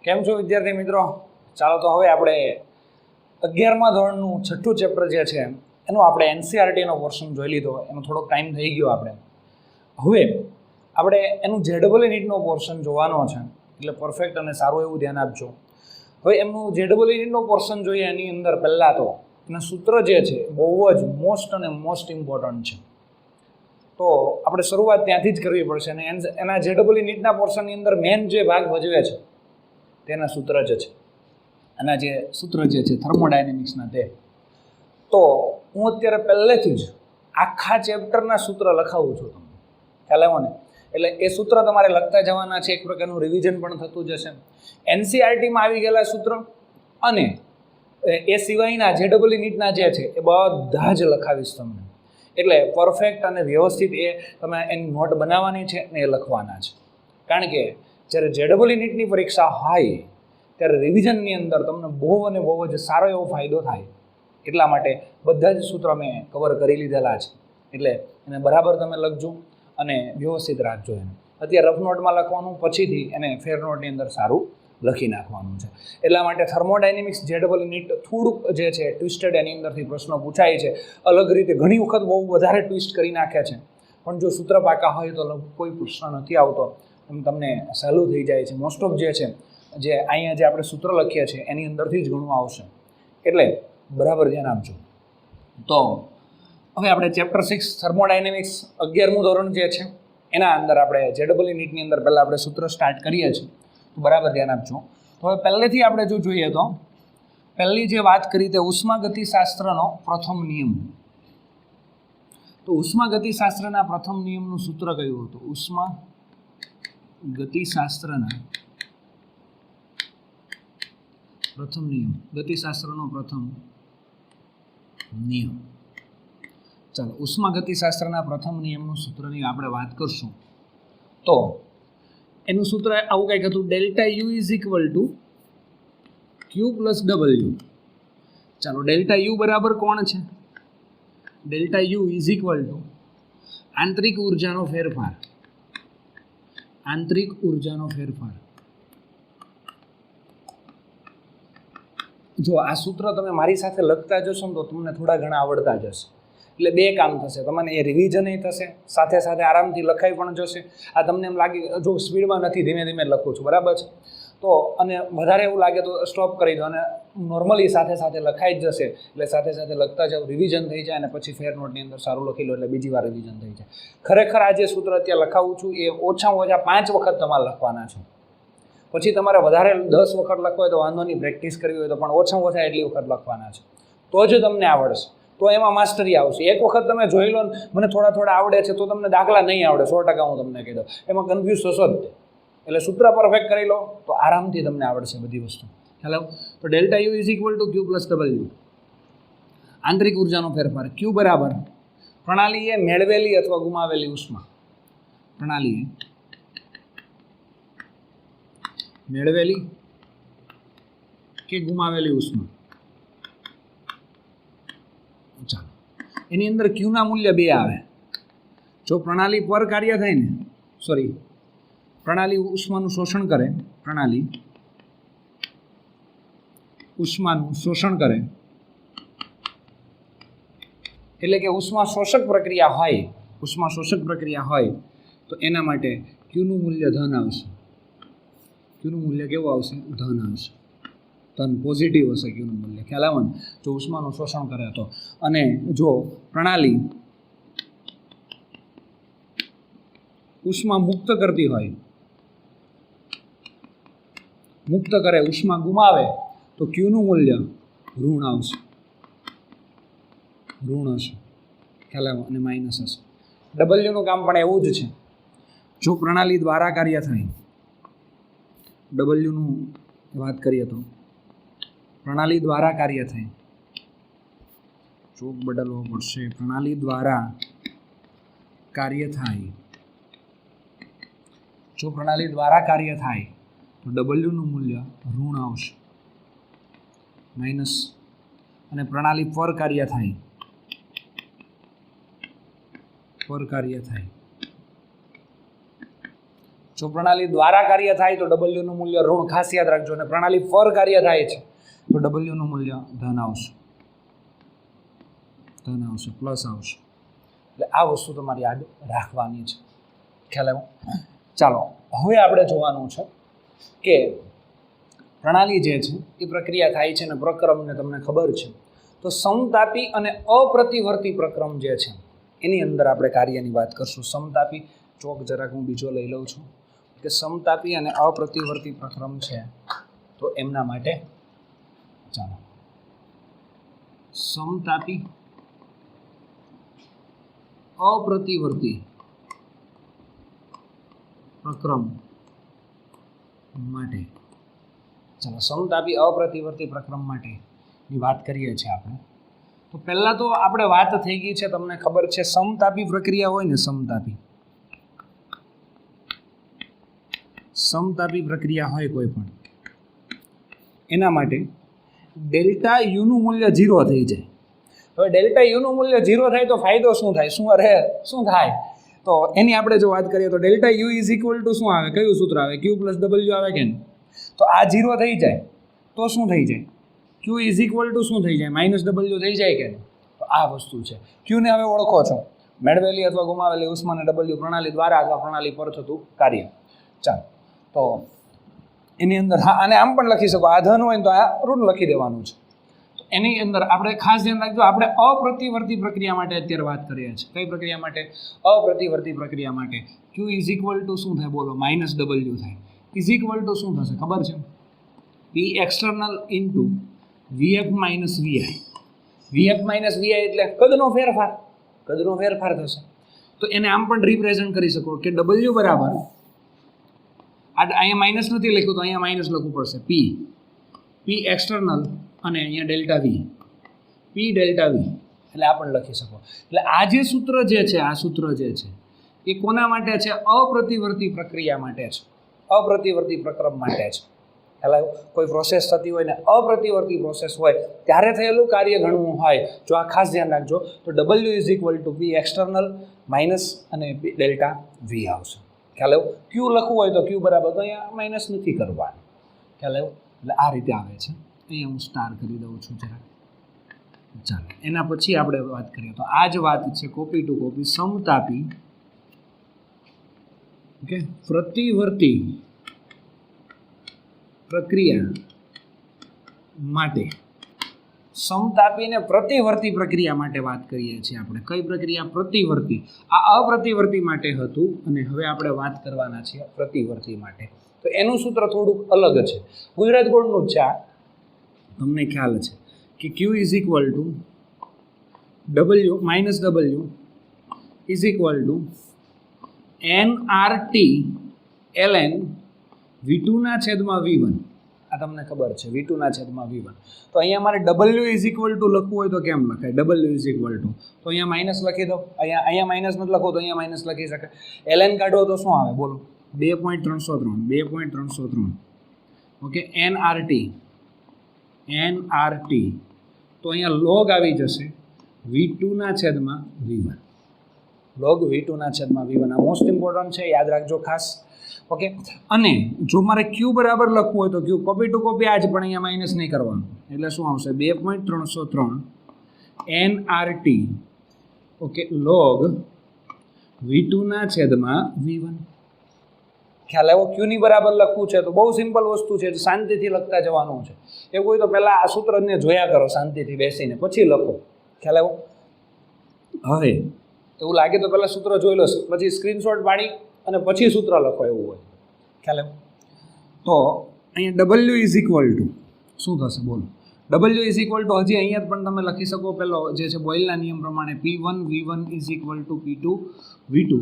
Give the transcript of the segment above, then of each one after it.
કેમ છો વિદ્યાર્થી મિત્રો? ચાલો તો હવે આપણે 11મા ધોરણનું છઠ્ઠું ચેપ્ટર જે છે એનું આપણે એનસીઆરટીનો પોર્શન જોઈ લીધો. એનો થોડોક ટાઈમ થઈ ગયો. હવે આપણે એનું જેડબલ નીટનો પોર્શન જોવાનો છે, એટલે પરફેક્ટ અને સારું એવું ધ્યાન આપજો. હવે એમનું જેડબલ નીટનો પોર્શન જોઈએ એની અંદર પહેલાં તો એના સૂત્ર જે છે બહુ જ મોસ્ટ ઇમ્પોર્ટન્ટ છે. તો આપણે શરૂઆત ત્યાંથી જ કરવી પડશે. અને એના જેડબલ નીટના પોર્શનની અંદર મેન જે ભાગ ભજવે છે તેના સૂત્ર જ છે. આના જે સૂત્ર જે છે થર્મોડાયનેમિક્સના તે. તો હું અત્યારે પહેલેથી જ આખા ચેપ્ટરના સૂત્ર લખાવું છું તમને, ખ્યાલ આવ્યો ને? એટલે એ સૂત્ર તમારે લખતા જવાના છે, એક પ્રકારનું રિવિઝન પણ થતું જશે. એનસીઆરટીમાં આવી ગયેલા સૂત્ર અને એ સિવાયના જેડબલ નીટના જે છે એ બધા જ લખાવીશ તમને. એટલે પરફેક્ટ અને વ્યવસ્થિત એ તમે એની નોટ બનાવવાની છે ને એ લખવાના છે. કારણ કે જ્યારે જેડબલ નીટની પરીક્ષા હોય ત્યારે રિવિઝનની અંદર તમને બહુ જ સારો એવો ફાયદો થાય. એટલા માટે બધા જ સૂત્ર મેં કવર કરી લીધેલા છે. એટલે એને બરાબર તમે લખજો અને વ્યવસ્થિત રાખજો. એને અત્યારે રફ નોટમાં લખવાનું, પછીથી એને ફેર નોટની અંદર સારું લખી નાખવાનું છે. એટલા માટે થર્મોડાયનેમિક્સ જેડબલ નીટ થોડુંક જે છે ટ્વિસ્ટેડ, એની અંદરથી પ્રશ્નો પૂછાય છે અલગ રીતે, ઘણી વખત બહુ વધારે ટ્વિસ્ટ કરી નાખે છે. પણ જો સૂત્ર પાકા હોય તો કોઈ પ્રશ્ન નથી આવતો, એમ તમને સહેલું થઈ જાય છે. મોસ્ટ ઓફ જે છે જે અહીંયા જે આપણે સૂત્ર લખીએ છીએ એની અંદરથી જ ઘણું આવશે. એટલે બરાબર ધ્યાન આપજો. તો હવે આપણે ચેપ્ટર 6 થર્મોડાયનેમિક્સ 11મું ધોરણ જે છે એના અંદર આપણે જેડબલ નીટની અંદર પહેલાં આપણે સૂત્ર સ્ટાર્ટ કરીએ છીએ. તો બરાબર ધ્યાન આપજો. તો હવે પહેલેથી આપણે જો જોઈએ તો પહેલી જે વાત કરી તે ઉષ્માગતિશાસ્ત્રનો પ્રથમ નિયમ. તો ઉષ્માગતિશાસ્ત્રના પ્રથમ નિયમનું સૂત્ર કયું હતું? ઉષ્માગતિશાસ્ત્રના પ્રથમ નિયમ, ગતિશાસ્ત્રનો પ્રથમ નિયમ. ચાલો, ઉષ્માગતિશાસ્ત્રના પ્રથમ નિયમનું સૂત્રની આપણે વાત કરશું. તો એનું સૂત્ર આવું કંઈક હતું, delta U is equal two Q plus W. ચાલો, ડેલ્ટા યુ બરાબર કોણ છે? Delta U is equal two આંતરિક ઉર્જાનો ફેરફાર. આંતરિક ઉર્જાનો ફેરફાર. જો આ સૂત્ર તમે મારી સાથે લખતા જશો ને તો તમને થોડા ઘણા આવડતા જશે. એટલે બે કામ થશે, તમને એ રિવિઝન થશે, સાથે સાથે આરામથી લખાઈ પણ જશે. આ તમને એમ લાગે જો સ્પીડમાં નથી, ધીમે ધીમે લખું છું, બરાબર છે, તો અને વધારે એવું લાગે તો સ્ટોપ કરી દો અને નોર્મલી સાથે સાથે લખાઈ જ જશે. એટલે સાથે સાથે લખતા જાઓ, રિવિઝન થઈ જાય અને પછી ફેર નોટની અંદર સારું લખી લો એટલે બીજી વાર રિવિઝન થઈ જાય. ખરેખર આ જે સૂત્ર અત્યારે લખાવું છું એ ઓછામાં ઓછા 5 વખત તમારે લખવાના છે. પછી તમારે વધારે 10 વખત લખવો હોય તો વાંધો નહીં, પ્રેક્ટિસ કરવી હોય તો, પણ ઓછામાં ઓછા એટલી વખત લખવાના છે. તો જ તમને આવડશે, તો એમાં માસ્ટરી આવશે. એક વખત તમે જોઈ લો ને મને થોડા આવડે છે તો તમને દાખલા નહીં આવડે, 100% હું તમને કહી દઉં. એમાં કન્ફ્યુઝ થશો જ. એટલે સૂત્ર પરફેક્ટ કરી લો તો આરામથી તમને આવડશે બધી વસ્તુ. હેલો, તો delta U is equal two Q plus W. આંતરિક ઉર્જાનો ફેરફાર. ક્યુ બરાબર પ્રણાલીએ મેળવેલી અથવા ગુમાવેલી ઉષ્મા. પ્રણાલીએ મેળવેલી કે ગુમાવેલી ઉષ્મા. ચાલો, એની અંદર ક્યુના મૂલ્ય 2 આવે. જો પ્રણાલી પર કાર્ય થાય ને, પ્રણાલી ઉષ્માનું શોષણ કરે, પ્રણાલી ઉષ્માનું શોષણ કરે, એટલે કે ઉષ્મા શોષક પ્રક્રિયા હોય તો એના માટે ક્યુનું મૂલ્ય ધન આવશે. ક્યુનું મૂલ્ય કેવું આવશે? ધન આવશે. ધન, પોઝિટિવ હશે ક્યુનું મૂલ્ય. ખ્યાલ આવે ને? જો ઉષ્માનું શોષણ કરે તો. અને જો પ્રણાલી ઉષ્મા મુક્ત કરતી હોય, મુક્ત કરે, ઉષ્મા ગુમાવે તો ક્યુનું મૂલ્ય ઋણ આવશે. ઋણ હશે. ખ્યાલ આવે? અને માઇનસ હશે. ડબલ્યુનું કામ પણ એવું જ છે. જો પ્રણાલી દ્વારા કાર્ય થાય, ડબલ્યુનું વાત કરીએ તો પ્રણાલી દ્વારા કાર્ય થાય, ચોક બદલવો પડશે, પ્રણાલી દ્વારા કાર્ય થાય. જો પ્રણાલી દ્વારા કાર્ય થાય તો ડબલ્યુનું મૂલ્ય ઋણ આવશે, માઇનસ. અને પ્રણાલી પર કાર્ય થાય, જો પ્રણાલી દ્વારા કાર્ય થાય તો W નું મૂલ્ય ઋણ, ખાસ યાદ રાખજો. અને પ્રણાલી પર કાર્ય થાય છે તો W નું મૂલ્ય ધન આવશે, પ્લસ આવશે. એટલે આ વસ્તુ તમારે યાદ રાખવાની છે. ખ્યાલ આવ્યો? ચાલો, હવે આપણે જોવાનું છે કે પ્રણાલી જે છે એ પ્રક્રિયા થાય છે અને પ્રક્રમને તમને ખબર છે. તો સમતાપી અને અપ્રતિવર્તી પ્રક્રમ જે છે એની અંદર આપણે કાર્યની વાત કરશું. સમતાપી, ચોક જરાક હું બીજો લઈ લઉં છું કે સમતાપી અને અપ્રતિવર્તી પ્રક્રમ છે તો એમના માટે ચાલો સમતાપી અપ્રતિવર્તી પ્રક્રમ માટે, ચાલો સમતાપી અપ્રતિવર્તી પ્રક્રમ માટેની વાત કરીએ છીએ આપણે. તો પહેલા તો આપણે વાત થઈ ગઈ છે, તમને ખબર છે સમતાપી પ્રક્રિયા હોય ને, સમતાપી પ્રક્રિયા હોય કોઈ પણ, એના માટે ડેલ્ટા યુ નું મૂલ્ય 0 થઈ જાય. હવે ડેલ્ટા યુ નું મૂલ્ય 0 થાય તો ફાયદો શું થાય, શું થાય? તો એની આપણે જો વાત કરીએ તો delta U is equal to શું આવે, કયું સૂત્ર આવે? Q પ્લસ W આવે કે નહીં? તો આ 0 થઈ જાય તો શું થઈ જાય? Q ઇઝ ઇક્વલ ટુ શું થઈ જાય? માઇનસ W થઈ જાય કે નહીં? તો આ વસ્તુ છે. Q ને હવે ઓળખો છો, મેળવેલી અથવા ગુમાવેલી ઉષ્માને W પ્રણાલી દ્વારા અથવા પ્રણાલી પર થતું કાર્ય. ચાલો, તો એની અંદર હા, અને આમ પણ લખી શકો, આ ધન હોય ને તો આ ઋણ લખી દેવાનું છે. એની અંદર આપણે ખાસ ધ્યાન રાખજો, આપણે અપ્રતિવર્તી પ્રક્રિયા માટે અત્યારે વાત કરીએ છીએ. કઈ પ્રક્રિયા માટે? અપ્રતિવર્તી પ્રક્રિયા માટે. Q ઇઝ ઇક્વલ ટુ શું થાય બોલો? માઇનસ W થાય. ઇઝ ઇક્વલ ટુ શું થશે ખબર છે? P external into VF minus VI. VF minus VI એટલે કદનો ફેરફાર થશે. તો એને આમ પણ રિપ્રેઝન્ટ કરી શકો કે W બરાબર, અહીંયા માઇનસ નથી લખ્યું તો અહીંયા માઇનસ લખવું પડશે. P એક્સટર્નલ અને અહીંયા delta V, P delta V, એટલે આ પણ લખી શકો. એટલે આ જે સૂત્ર જે છે, આ સૂત્ર જે છે એ કોના માટે છે? અપ્રતિવર્તી પ્રક્રિયા માટે છે, અપ્રતિવર્તી પ્રક્રમ માટે છે. એટલે કોઈ પ્રોસેસ થતી હોય ને અપ્રતિવર્તી પ્રોસેસ હોય ત્યારે થયેલું કાર્ય ગણવું હોય, જો આ ખાસ ધ્યાન રાખજો, તો W is equal two P external minus અને ડેલ્ટા V આવશે. ખ્યાલ આવ્યો? Q લખવું હોય તો Q બરાબર, તો અહીંયા માઇનસ નથી કરવાનું. ખ્યાલ આવ્યો? એટલે આ રીતે આવે છે. અહીંયા હું સ્ટાર કરી દઉં છું જરા. ચાલો, એના પછી આપણે વાત કરીએ તો આ જ વાત છે, કોપી ટુ કોપી. સમતાપી ઓકે પ્રતિવર્તી પ્રક્રિયા માટે, સમતાપી ને પ્રતિવર્તી પ્રક્રિયા માટે વાત કરીએ છીએ આપણે. કઈ પ્રક્રિયા? પ્રતિવર્તી. આ અપ્રતિવર્તી માટે હતું અને હવે આપણે વાત કરવાના છીએ પ્રતિવર્તી માટે. તો એનું સૂત્ર થોડુંક અલગ છે, ગુજરાત બોર્ડનું જ છે આ. તમને ખ્યાલ છે કે Q is equal two W minus W is equal two NRT ln V2 ના છેદમાં V1. આ તમને ખબર છે, V2 ના છેદમાં V1. તો અહીંયા મારે W ઇઝ ઇક્વલ ટુ લખવું હોય તો કેમ લખાય? W ઇઝ ઇક્વલ ટુ, તો અહીંયા માઇનસ લખી દો. અહીંયા માઇનસ નથી લખો તો અહીંયા માઇનસ લખી શકાય. ln કાઢો તો શું આવે બોલો? 2.303. ઓકે, NRT તો અહીંયા લોગ આવી જશે V2 ના છેદમાં V1. લોગ V2 ના છેદમાં V1. આ મોસ્ટ ઇમ્પોર્ટન્ટ છે, યાદ રાખજો ખાસ. ઓકે, અને જો મારે Q બરાબર લખવું હોય તો Q કોપી ટુ કોપી આ જ, પણ અહીંયા માઇનસ નહીં કરવાનું. એટલે શું આવશે? 2.303 NRT ઓકે લોગ V2 ના છેદમાં V1. ખ્યાલ આવ્યો? Q ની બરાબર લખવું છે તો બહુ સિમ્પલ વસ્તુ છે, શાંતિથી લખતા જવાનું છે. એવું હોય તો પહેલાં આ સૂત્રને જોયા કરો શાંતિથી બેસીને, પછી લખો. ખ્યાલ આવ્યો? હવે એવું લાગે તો પહેલાં સૂત્ર જોઈ લો, પછી સ્ક્રીનશોટ પાડી અને પછી સૂત્ર લખો, એવું હોય. ખ્યાલ આવ્યો? તો અહીંયા W ઇઝ ઇક્વલ ટુ શું થશે બોલો? W ઇઝ ઇક્વલ ટુ હજી અહીંયા પણ તમે લખી શકો, પહેલો જે છે બોઇલના નિયમ પ્રમાણે P1 V1 is equal two P2 V2.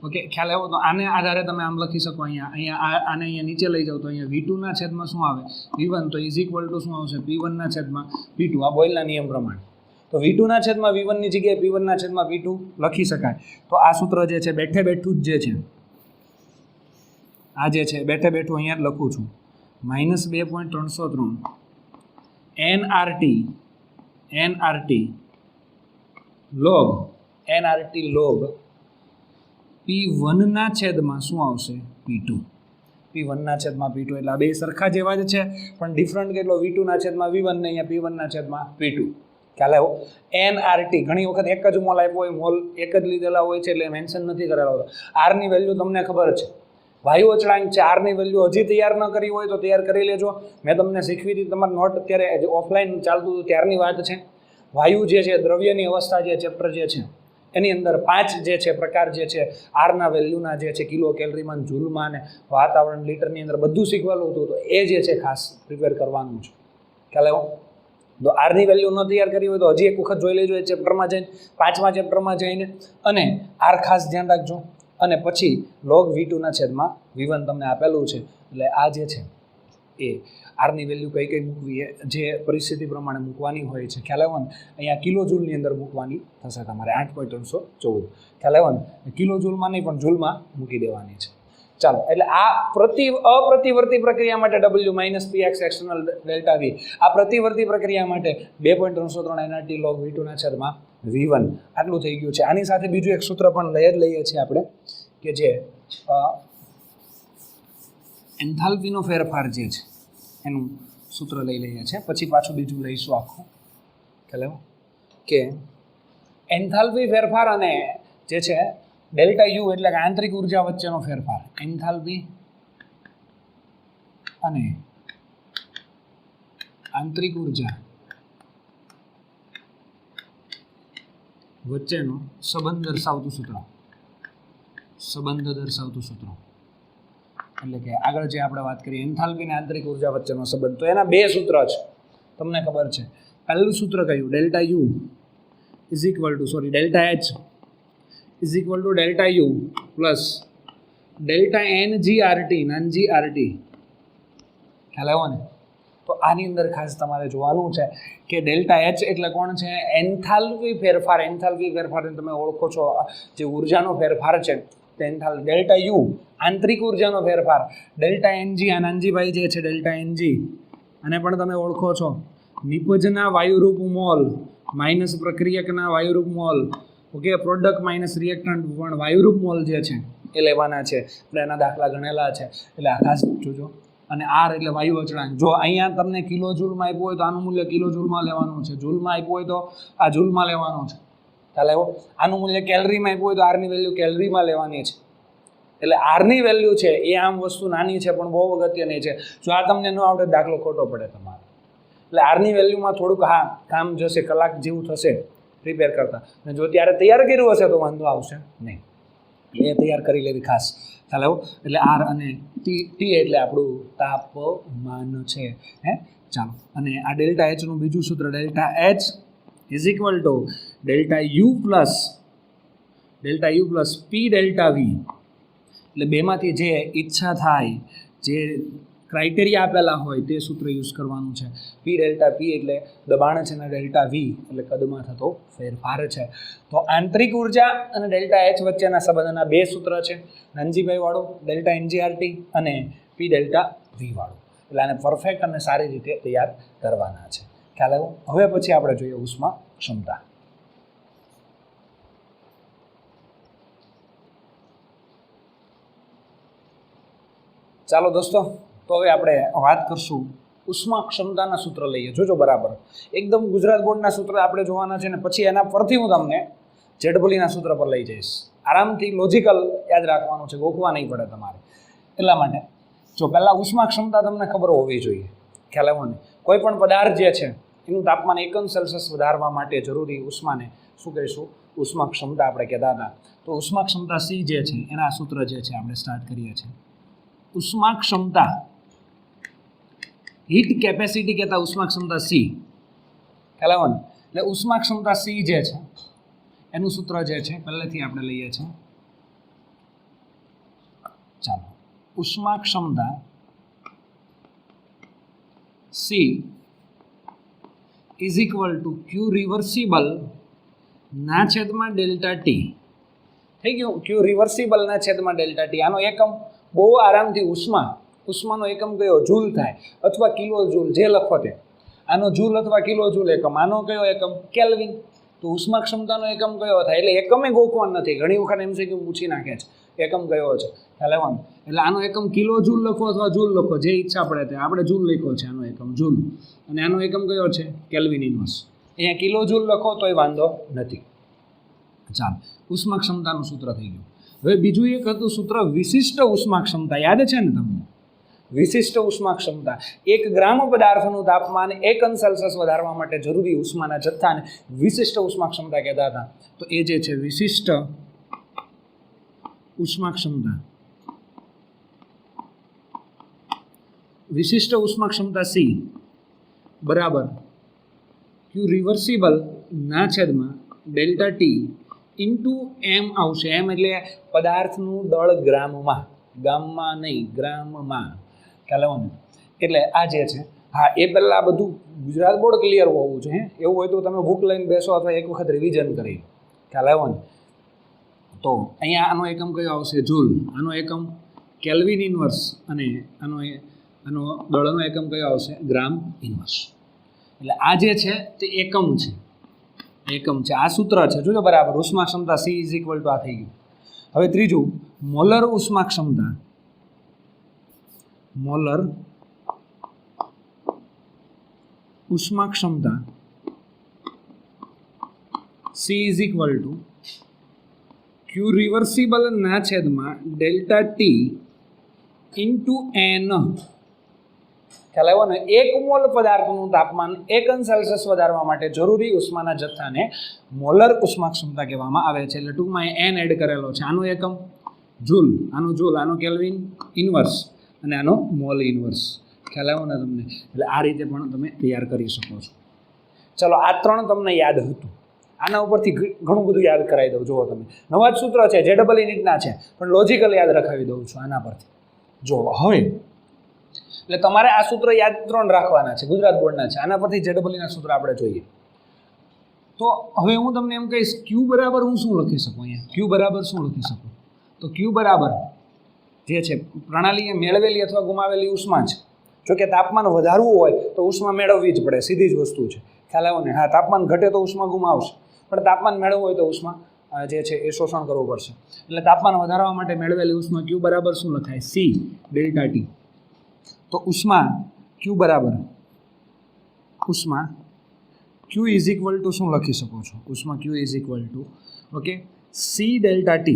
Okay, ખ્યાલ આવ્યો? તો આને આધારે તમે આમ લખી શકો. અહીંયા આને અહીંયા નીચે લઈ જાઓ તો અહીંયા V2 ના છેદમાં શું આવે? V1. તો ઇઝ ઇક્વલ ટુ શું આવશે? P1 ના છેદમાં P2. આ બોઇલના નિયમ પ્રમાણે. તો V2 ના છેદમાં V1 ની જગ્યાએ P1 ના છેદમાં P2 લખી શકાય. તો આ સૂત્ર જે છે બેઠે બેઠું જ જે છે, આ જે છે બેઠે બેઠું અહીંયા જ લખું છું. માઇનસ 2.303 NRT log P1 ના છેદમાં શું આવશે P2 P1 ના છેદમાં P2 એટલે આ બે સરખા જેવા જ છે પણ ડિફરન્ટ કેટલો V2 ના છેદમાં V1 ને અહીંયા P1 ના છેદમાં P2 ખ્યાલ આવ્યો NRT ઘણી વખત એક જ મોલ આપ્યો હોય મોલ એક જ લીધેલા હોય છે એટલે મેન્શન નથી કરેલા હોતા R ની વેલ્યુ તમને ખબર છે વાયુ અચળાંક છે R ની વેલ્યુ હજી તૈયાર ન કરી હોય તો તૈયાર કરી લેજો મેં તમને શીખવી હતી તમારી નોટ અત્યારે ઓફલાઈન ચાલતું હતું ત્યારની વાત છે વાયુ જે છે દ્રવ્યની અવસ્થા જે ચેપ્ટર જે છે એની અંદર 5 જે છે પ્રકાર જે છે આરના વેલ્યુના જે છે કિલો કેલરીમાં જૂલમાં અને વાતાવરણ લીટરની અંદર બધું શીખવાલું હતું તો એ જે છે ખાસ પ્રિપેર કરવાનું છે ખ્યાલ આવ્યો તો આરની વેલ્યુ ન તૈયાર કરી હોય તો હજી એક વખત જોઈ લેજો એ ચેપ્ટરમાં જઈને 5મા ચેપ્ટરમાં જઈને અને આર ખાસ ધ્યાન રાખજો અને પછી log V2 ના છેદમાં V1 તમને આપેલું છે એટલે આ જે છે એ આરની વેલ્યુ કઈ કઈ મૂકવી જે પરિસ્થિતિ પ્રમાણે મૂકવાની હોય છે ખ્યાલ આવ્યો ને અહીંયા કિલો જૂલની અંદર મૂકવાની થશે તમારે 8.314 ખ્યાલ આવ્યો ને કિલો જૂલમાં નહીં પણ જૂલમાં મૂકી દેવાની છે ચાલો એટલે આ અપ્રતિવર્તી પ્રક્રિયા માટે W minus PX external delta V આ પ્રતિવર્તી પ્રક્રિયા માટે 2.303 NRT log V2 ના છેદમાં V1 આટલું થઈ ગયું છે આની સાથે બીજું એક સૂત્ર પણ લઈએ છીએ આપણે કે જે એન્થાલ્પીનો ફેરફાર જે છે એનું સૂત્ર લઈ લઈએ છીએ પછી પાછું બીજું લઈશું આખું ખ્યાલ કે એન્થાલ્પી ફેરફાર અને જે છે ડેલ્ટા યુ એટલે કે આંતરિક ઉર્જા વચ્ચેનો ફેરફાર એન્થાલ્પી અને આંતરિક ઉર્જા વચ્ચેનો સંબંધ દર્શાવતું સૂત્ર એટલે કે આગળ જે આપણે વાત કરીએ એન્થાલ્પી અને આંતરિક ઉર્જા વચ્ચેનો સંબંધ તો એના બે સૂત્ર છે તમને ખબર છે પહેલું સૂત્ર કયું delta U is equal to delta H is equal to delta U plus delta NGRT ખ્યાલ આવ્યો ને તો આની અંદર ખાસ તમારે જોવાનું છે કે ડેલ્ટા એચ એટલે કોણ છે એન્થાલ્પી ફેરફાર તમે ઓળખો છો જે ઉર્જાનો ફેરફાર છે ડેલ્ટા યુ આંતરિક ઉર્જાનો ફેરફાર ડેલ્ટા NG નાનજીભાઈ જે છે ડેલ્ટા NG અને પણ તમે ઓળખો છો નિપજના વાયુરૂપ મોલ માઇનસ પ્રક્રિયકના વાયુરૂપ mole okay product minus reactant પણ વાયુરૂપ મોલ જે છે એ લેવાના છે એટલે એના દાખલા ગણેલા છે એટલે આ ખાસ જોજો અને R એટલે વાયુ અચળાંક જો અહીંયા તમને કિલો જૂલમાં આપ્યું હોય તો આનું મૂલ્ય કિલો જૂલમાં લેવાનું છે જૂલમાં આપ્યું હોય તો આ જૂલમાં લેવાનું છે ખ્યાલ આવ્યો આનું મૂલ્ય કેલરીમાં આપ્યું હોય તો આરની વેલ્યુ કેલરીમાં લેવાની છે એટલે આરની વેલ્યુ છે એ આમ વસ્તુ નાની છે પણ બહુ અગત્યની છે જો આ તમને ન આવડે દાખલો ખોટો પડે તમારે એટલે આરની વેલ્યુમાં થોડુંક કામ જશે કલાક જેવું થશે પ્રિપેર કરતા અને જો ત્યારે તૈયાર કર્યું હશે તો વાંધો આવશે નહીં એ તૈયાર કરી લેવી ખાસ ખ્યાલ આવ્યો એટલે આર અને ટી એટલે આપણું તાપમાન છે હે ચાલો અને આ ડેલ્ટા એચનું બીજું સૂત્ર delta H is equal to delta U plus P delta V એટલે બેમાંથી જે ઈચ્છા થાય જે ક્રાઇટેરિયા આપેલા હોય તે સૂત્ર યુઝ કરવાનું છે પી ડેલ્ટા પી એટલે દબાણ છે અને ડેલ્ટા વી એટલે કદમાં થતો ફેરફાર છે તો આંતરિક ઉર્જા અને ડેલ્ટા એચ વચ્ચેના સંબંધના બે સૂત્ર છે નાનજીભાઈ વાળું ડેલ્ટા NGRT અને પી ડેલ્ટા વી વાળું એટલે આને પરફેક્ટ અને સારી રીતે તૈયાર કરવાના છે ખ્યાલ આવ્યો હવે પછી આપણે જોઈએ ઉષ્મા ક્ષમતા ચાલો દોસ્તો તો હવે આપણે વાત કરશું ઉષ્મા ક્ષમતાના સૂત્ર લઈએ જોજો બરાબર એકદમ ગુજરાત બોર્ડના સૂત્ર આપણે જોવાના છે ને પછી એના પરથી હું તમને જેડબલીના સૂત્ર પર લઈ જઈશ આરામથી લોજિકલ યાદ રાખવાનું છે ગોખવા નહીં પડે તમારે એટલા માટે જો પહેલાં ઉષ્મા ક્ષમતા તમને ખબર હોવી જોઈએ ખ્યાલ આવ્યો ને કોઈ પણ પદાર્થ જે છે એનું તાપમાન 1 અંશ સેલ્સિયસ વધારવા માટે જરૂરી ઉષ્માને શું કહીશું ઉષ્મા ક્ષમતા આપણે કહેતા હતા તો ઉષ્મા ક્ષમતા C જે છે એના સૂત્ર જે છે આપણે સ્ટાર્ટ કરીએ છીએ ઉષ્મા ક્ષમતા હીટ કેપેસિટી કહેતા ઉષ્મા ક્ષમતા C ખ્યાલ આવ્યો ને એટલે ઉષ્મા ક્ષમતા C જે છે એનું સૂત્ર જે છે પહેલેથી આપણે લઈએ છીએ ચાલો ઉષ્મા ક્ષમતા C is equal two Q reversible ના છેદમાં ડેલ્ટા ટી થઈ ગયું ક્યુ રિવર્સિબલ ના છેદમાં ડેલ્ટા ટી આનો એકમ બહુ આરામથી ઉષ્માનો એકમ કયો જૂલ થાય અથવા કિલો જૂલ જે લખો તે આનો જૂલ અથવા કિલો જૂલ એકમ આનો કયો એકમ કેલ્વિન તો ઉષ્મા ક્ષમતાનો એકમ કયો થાય? એટલે એકમે ગોખવાનું નથી, ઘણી વખત MCQ પૂછી નાખે છે એકમ કયો છે, ખ્યાલ આવ્યો ને? એટલે આનો એકમ કિલો જૂલ લખો અથવા જૂલ લખો, જે ઈચ્છા પડે તે. આપણે જૂલ લખ્યો છે, આનો એકમ જૂલ, અને આનો એકમ કયો છે? Kelvin inverse. અહીંયા કિલો જૂલ લખો તોય વાંધો નથી. ચાલો, ઉષ્મા ક્ષમતાનું સૂત્ર થઈ ગયું. હવે બીજું એક હતું સૂત્ર વિશિષ્ટ ઉષ્મા ક્ષમતા, યાદ છે ને તમને? વિશિષ્ટ ઉષ્મા ક્ષમતા, 1 ગ્રામ પદાર્થનું તાપમાન 1 અંશ સેલ્સિયસ વધારવા માટે જરૂરી ઉષ્માના જથ્થાને વિશિષ્ટ ઉષ્મા ક્ષમતા કહેતા હતા. તો એ જે છે વિશિષ્ટ ઉષ્મા ક્ષમતા, વિશિષ્ટ ઉષ્મા ક્ષમતા C બરાબર Q રિવર્સિબલ ના છેદમાં ડેલ્ટા T ઇન્ટુ M આવશે. M એટલે પદાર્થનું દળ ગ્રામમાં, ગામમાં નહીં, ગ્રામમાં, ખ્યાલ આવ્યો ને? એટલે આ જે છે, હા, એ પહેલાં બધું ગુજરાત બોર્ડ ક્લિયર હોવું જોઈએ. એવું હોય તો તમે બુક લઈને બેસો અથવા એક વખત રિવિઝન કરી, ખ્યાલ આવ્યો ને? તો અહીંયા આનો એકમ કયો આવશે? જૂલ. આનો એકમ કેલ્વિન ઇન્વર્સ, અને આનો દળનો એકમ કયો આવશે? ગ્રામ ઇન્વર્સ. એટલે આ જે છે તે એકમ છે, એકમ છે. આ સૂત્ર છે, જોજો બરાબર. ઉષ્મા ક્ષમતા C ઇઝ ઇક્વલ ટુ આ થઈ ગયું. હવે ત્રીજું, મોલર ઉષ્મા ક્ષમતા. મોલર ઉષ્મા ક્ષમતા C is equal two Q reversible ના છેદમાં ડેલ્ટા T ઇન્ટુ N. ખ્યાલ આવ્યો ને? 1 મોલ પદાર્થનું તાપમાન 1 અંશ સેલ્સિયસ વધારવા માટે જરૂરી ઉષ્માના જથ્થાને મોલર ઉષ્મા ક્ષમતા કહેવામાં આવે છે. એટલે ટૂંકમાં N એડ કરેલો છે. આનો એકમ જૂલ, આનો કેલ્વિન ઇન્વર્સ, અને આનો મોલ ઇન્વર્સ. ખ્યાલ આવ્યો ને તમને? એટલે આ રીતે પણ તમે તૈયાર કરી શકો છો. ચલો, આ 3 તમને યાદ હતું. આના ઉપરથી ઘણું બધું યાદ કરાવી દઉં. જુઓ તમે, નવા જ સૂત્ર છે, જે ડબલ યુનિટના છે, પણ લોજિકલ યાદ રખાવી દઉં છું આના પરથી. જો હવે એટલે તમારે આ સૂત્ર યાદ 3 રાખવાના છે, ગુજરાત બોર્ડના છે. આના પરથી JEE સૂત્ર આપણે જોઈએ. તો હવે હું તમને એમ કહીશ, Q બરાબર હું શું લખી શકું? અહીંયા Q બરાબર શું લખી શકું? તો Q બરાબર જે છે પ્રણાલીએ મેળવેલી અથવા ગુમાવેલી ઉષ્મા છે. જો કે તાપમાન વધારવું હોય તો ઉષ્મા મેળવવી જ પડે, સીધી જ વસ્તુ છે. ખ્યાલ આવ્યો ને? હા, તાપમાન ઘટે તો ઉષ્મા ગુમાવશે, પણ તાપમાન મેળવવું હોય તો ઉષ્મા જે છે એ શોષણ કરવું પડશે. એટલે તાપમાન વધારવા માટે મેળવેલી ઉષ્મા Q બરાબર શું લખાય? C delta T. તો ઉષ્મા Q બરાબર, ઉષ્મા Q ઇઝ ઇક્વલ ટુ શું લખી શકો છો? ઉષ્મા Q is equal two okay C delta T.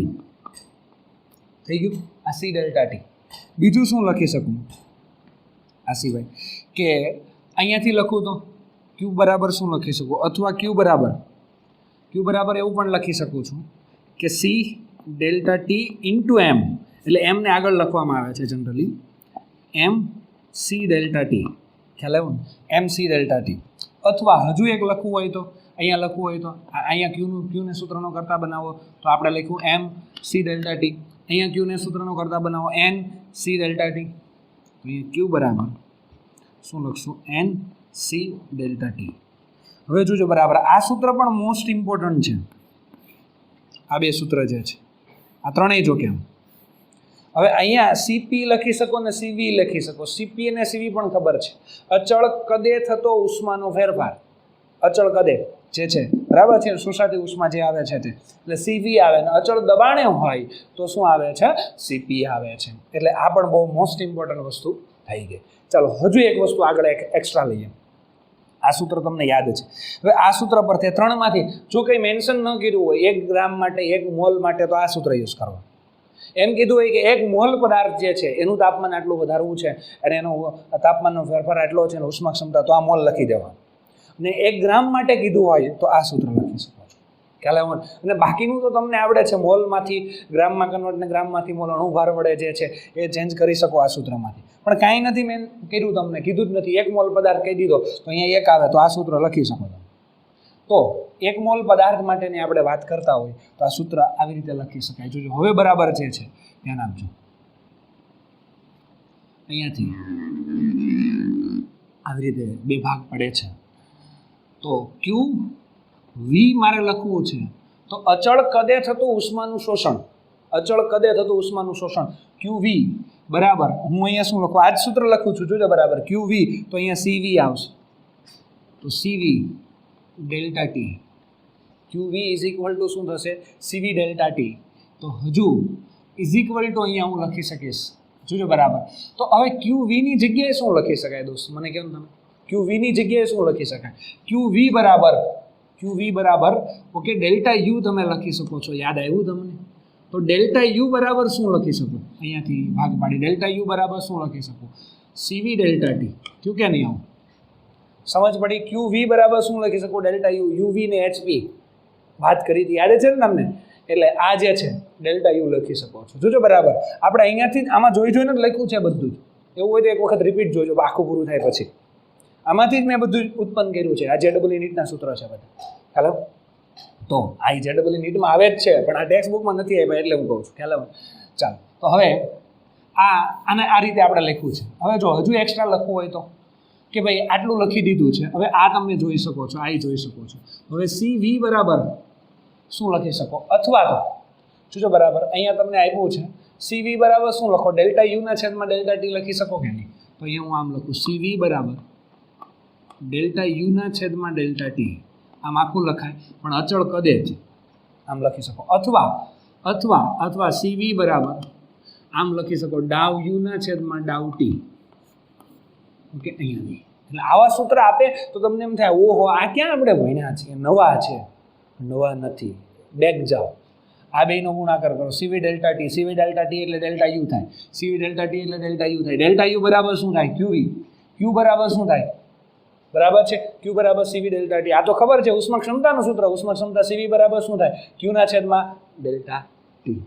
થઈ ગયું? આ C ડેલ્ટા T. બીજું શું લખી શકું આ સિવાય? કે અહીંયાથી લખું તો Q બરાબર શું લખી શકું? અથવા Q બરાબર એવું પણ લખી શકું છું કે C delta T into M. એટલે M ને આગળ લખવામાં આવે છે generally, M C delta T. ખ્યાલ આવ્યો ને? M C delta T. અથવા હજુ એક લખવું હોય તો, અહીંયા લખવું હોય તો, અહીંયા Qને સૂત્રનો કરતા બનાવો તો આપણે લખ્યું M C ડેલ્ટા T. અહીંયા Qને સૂત્રનો કરતા બનાવો N C ડેલ્ટા T. તો અહીંયા Q બરાબર શું લખશું? N C delta T. હવે જોજો બરાબર, આ સૂત્ર પણ મોસ્ટ ઇમ્પોર્ટન્ટ છે. આ બે સૂત્ર જે છે, આ ત્રણેય જો કેમ. હવે અહીંયા CP લખી શકો ને CV લખી શકો. CP અને CV પણ ખબર છે, અચળ કદે થતો ઉષ્માનો ફેરફાર. અચળ કદે જે છે બરાબર છે, શોષાતી ઉષ્મા જે આવે છે તે, એટલે CV આવે ને અચળ દબાણે હોય તો શું આવે છે? CP આવે છે. એટલે આ પણ બહુ મોસ્ટ ઇમ્પોર્ટન્ટ વસ્તુ થઈ ગઈ. ચાલો, હજુ એક વસ્તુ આગળ એક્સ્ટ્રા લઈએ. આ સૂત્ર તમને યાદ છે. હવે આ સૂત્ર પરથી 3માંથી જો કંઈ મેન્શન ન કર્યું હોય, 1 ગ્રામ માટે 1 મોલ માટે, તો આ સૂત્ર યુઝ કરવા. એમ કીધું હોય કે 1 મોલ પદાર્થ જે છે એનું તાપમાન આટલું વધારવું છે અને એનો તાપમાનનો ફેરફાર આટલો છે અને ઉષ્મા ક્ષમતા, તો આ મોલ લખી દેવાનું. અને 1 ગ્રામ માટે કીધું હોય તો આ સૂત્ર લખી શકો છો. ખ્યાલ આવ્યો? અને બાકીનું તો તમને આવડે છે, મોલમાંથી ગ્રામમાં કન્વર્ટ ને ગ્રામમાંથી મોલ અણુભાર વડે જે છે એ ચેન્જ કરી શકો આ સૂત્રમાંથી. પણ કાંઈ નથી મેં કર્યું, તમને કીધું જ નથી. 1 મોલ પદાર્થ કહી દીધો તો અહીંયા 1 આવે તો આ સૂત્ર લખી શકો તમે. તો 1 મોલ પદાર્થ માટેની આપણે વાત કરતા હોય તો આ સૂત્ર આવી રીતે લખી શકાય. જોજો હવે બરાબર જે છે ધ્યાન આપજો. અહીંયાથી આવી રીતે 2 ભાગ પડે છે. તો Q V મારે લખવું છે તો અચળ કદે થતું ઉષ્માનું શોષણ, અચળ કદે થતું ઉષ્માનું શોષણ QV બરાબર, હું અહીંયા શું લખું? આ જ સૂત્ર લખું છું, જોજો બરાબર. QV તો અહીંયા CV આવશે, તો CV delta T QV is equal to શું થશે CV ડેલ્ટા ટી. તો હજુ ઇઝ ઇક્વલ ટુ અહીંયા હું લખી શકીશ જોજો બરાબર. તો હવે QV ની જગ્યાએ શું લખી શકાય દોસ્ત મને કહો તમે QV ની જગ્યાએ શું લખી શકાય QV બરાબર ઓકે ડેલ્ટા યુ તમે લખી શકો છો. યાદ આવ્યું તમને? તો ડેલ્ટા યુ બરાબર શું લખી શકો અહીંયાથી ભાગ પાડી ડેલ્ટા યુ બરાબર શું લખી શકો CV ડેલ્ટા ટી. થયું કે નહીં? આવું સમજ પડી? QV બરાબર શું લખી શકો ડેલ્ટા યુ. UV ને HP વાત કરી હતી યાદ છે ને તમને? એટલે આ જે છે ડેલ્ટા યુ લખી શકો છો. જોજો બરાબર આપણે અહીંયાથી જ આમાં જોઈને જ લખ્યું છે બધું જ. એવું હોય તો એક વખત રિપીટ જોજો આખું પૂરું થાય પછી. આમાંથી જ મેં બધું ઉત્પન્ન કર્યું છે. આ JEE નીટના સૂત્ર છે બધા. ખ્યાલ આવે? તો આ JEE નીટમાં આવે જ છે પણ આ ટેક્સ્ટ બુકમાં નથી આવ્યા એટલે હું કહું છું. ખ્યાલ આવે? ચાલો તો હવે આને આ રીતે આપણે લખ્યું છે. હવે જો હજુ એક્સ્ટ્રા લખવું હોય તો કે ભાઈ આટલું લખી દીધું છે. હવે આ તમે જોઈ શકો છો, આ જોઈ શકો છો. હવે CV બરાબર શું લખી શકો અથવા તો જોજો બરાબર અહીંયા તમને આપ્યું છે CV બરાબર શું લખો ડેલ્ટા યુ ના છેદમાં ડેલ્ટા ટી લખી શકો કે નહીં? તો અહીંયા હું આમ લખું CV બરાબર ડેલ્ટા યુ ના છેદમાં ડેલ્ટા ટી. આમ આખું લખાય પણ અચળ કદે જ આમ લખી શકો અથવા CV બરાબર આમ લખી શકો ડાવ યુ ના છેદમાં ડાવ ટી. ઓકે અહીંયા નહીં. એટલે આવા સૂત્ર આપે તો તમને એમ થાય ઓહો આ ક્યાં આપણે ભણ્યા છીએ, નવા છે. નવા નથી. બેક જાઓ. આ બેનો ગુણાકાર કરો. CV ડેલ્ટા ટી એટલે ડેલ્ટા યુ થાય. CV ડેલ્ટા ટી એટલે ડેલ્ટા યુ થાય. ડેલ્ટા યુ બરાબર શું થાય? QV બરાબર શું થાય? બરાબર છે Q બરાબર CV ડેલ્ટા ટી. આ તો ખબર છે ઉષ્મા ક્ષમતાનું સૂત્ર. ઉષ્મા ક્ષમતા CV બરાબર શું થાય? Q ના છેદમાં ડેલ્ટા ટી.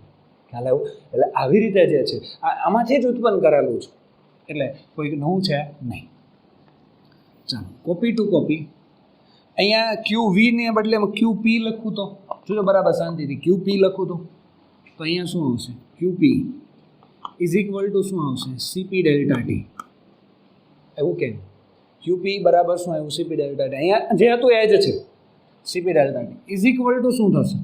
ખ્યાલ આવ્યું? એટલે આવી રીતે જે છે આમાંથી જ ઉત્પન્ન કરેલું છે. એટલે કોઈ નવું છે નહીં. ચાલો કોપી ટુ કોપી. અહીંયા QV ને બદલે QP લખું તો જોજો બરાબર શાંતિથી QP લખું તો અહીંયા શું આવશે? QP ઇઝ ઇક્વલ ટુ શું આવશે? CP delta T. એવું કેમ? QP બરાબર શું આવ્યું? CP delta T. અહીંયા જે હતું એ જ છે CP delta T is equal to શું થશે?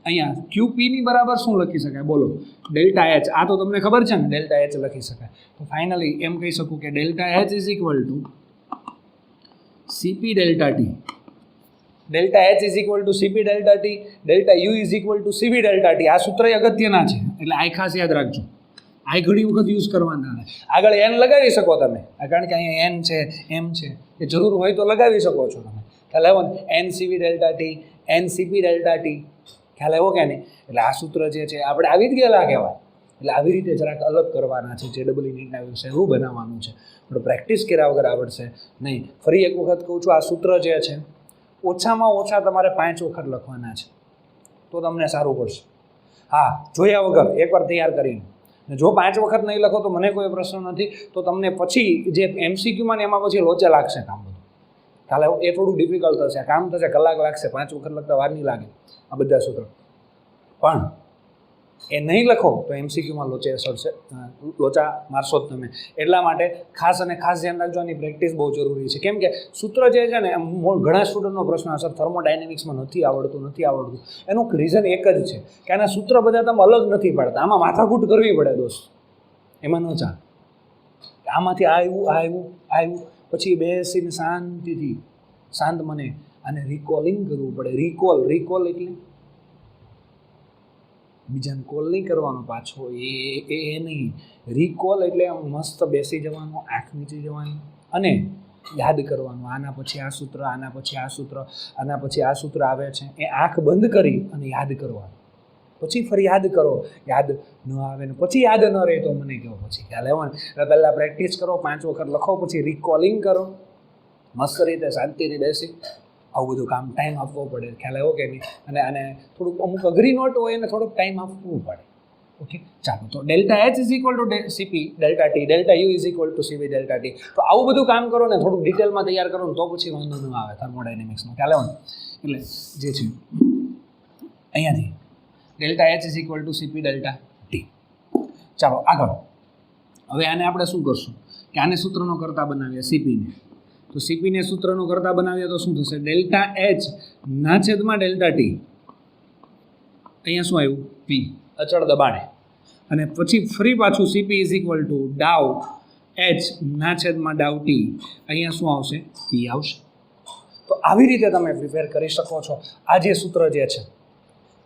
અહીંયા QP ની બરાબર શું લખી શકાય બોલો? Delta H. આ તો તમને ખબર છે ને ડેલ્ટા H લખી શકાય. તો ફાઇનલી એમ કહી શકું કે delta H is equal two CP delta T. Delta H is equal two CP delta T. Delta U is equal two CV delta T. આ સૂત્ર અગત્યના છે એટલે આ ખાસ યાદ રાખજો. આ ઘણી વખત યુઝ કરવાના. આગળ n લગાવી શકો તમે કારણ કે અહીંયા n છે m છે એ જરૂર હોય તો લગાવી શકો છો તમે. ખ્યાલ આવ્યો ને? NCV delta T NCP delta T. ખ્યાલ આવ્યો કે નહીં? એટલે આ સૂત્ર જે છે આપણે આવી જ ગયેલા કહેવાય. એટલે આવી રીતે જરાક અલગ કરવાના છે. JEE નીટના વિશે એવું બનાવવાનું છે પણ પ્રેક્ટિસ કર્યા વગર આવડશે નહીં. ફરી એક વખત કહું છું આ સૂત્ર જે છે ઓછામાં ઓછા તમારે 5 વખત લખવાના છે તો તમને સારું પડશે. હા જોયા વગર એકવાર તૈયાર કરીને. જો 5 વખત નહીં લખો તો મને કોઈ પ્રશ્ન નથી. તો તમને પછી જે MCQમાં ને એમાં પછી લોચા લાગશે કામ બધું. કાલે એ થોડું ડિફિકલ્ટ થશે. કામ થશે કલાક લાગશે. 5 વખત લખતા વાર નહીં લાગે આ બધા સૂત્રો. પણ એ નહીં લખો તો MCQમાં લોચા મારશો જ તમે. એટલા માટે ખાસ અને ખાસ ધ્યાન રાખજો. આની પ્રેક્ટિસ બહુ જરૂરી છે. કેમ કે સૂત્ર જે છે ને ઘણા સ્ટુડન્ટનો પ્રશ્ન સર થર્મોડાયનેમિક્સમાં નથી આવડતું. એનું રીઝન એક જ છે કે આના સૂત્ર બધા તમે અલગ નથી પાડતા. આમાં માથાકૂટ કરવી પડે દોસ્ત. એમાં ન ચાલે. આમાંથી આવ્યું પછી બેસીને શાંતિથી શાંત મને અને રિકોલિંગ કરવું પડે. રિકોલ એટલે બીજાને કોલ નહીં કરવાનો પાછો એ નહીં. રિકોલ એટલે મસ્ત બેસી જવાનું, આંખ નીચે જવાની અને યાદ કરવાનું. આના પછી આ સૂત્ર, આના પછી આ સૂત્ર, આના પછી આ સૂત્ર આવે છે એ આંખ બંધ કરી અને યાદ કરવાનું. પછી ફરી યાદ કરો. યાદ ન આવે ને પછી યાદ ન રહે તો મને કહો પછી. ખ્યાલ આવ્યો ને? એટલે પહેલાં પ્રેક્ટિસ કરો, 5 વખત લખો, પછી રિકોલિંગ કરો મસ્ત રીતે શાંતિથી બેસી. આવું બધું કામ ટાઈમ આપવો પડે. ખ્યાલ આવ્યો કે નહીં? અને થોડુંક અમુક અઘરી નોટ હોય એને થોડુંક ટાઈમ આપવું પડે. ઓકે ચાલો. તો delta H is equal two CP delta T. Delta U is equal two CV delta T. તો આવું બધું કામ કરો ને થોડુંક ડિટેલમાં તૈયાર કરો ને તો પછી વાંધો ન આવે થર્મોડાયનેમિક્સમાં. ખ્યાલ આવ્યો ને? એટલે જે છે અહીંયાથી delta H is equal two CP delta T. ચાલો આગળ. હવે આને આપણે શું કરશું કે આને સૂત્રનો કરતા બનાવીએ CPને. તો CPને સૂત્રનો કરતા બનાવીએ તો શું થશે? ડેલ્ટા H ના છેદમાં ડેલ્ટા ટી. અહીંયા શું આવ્યું? P અચળ દબાણે. અને પછી ફરી પાછું CP ઇઝ ઇક્વલ ટુ ડાઉ H ના છેદમાં ડાઉ ટી. અહીંયા શું આવશે? P આવશે. તો આવી રીતે તમે પ્રિપેર કરી શકો છો. આ જે સૂત્ર જે છે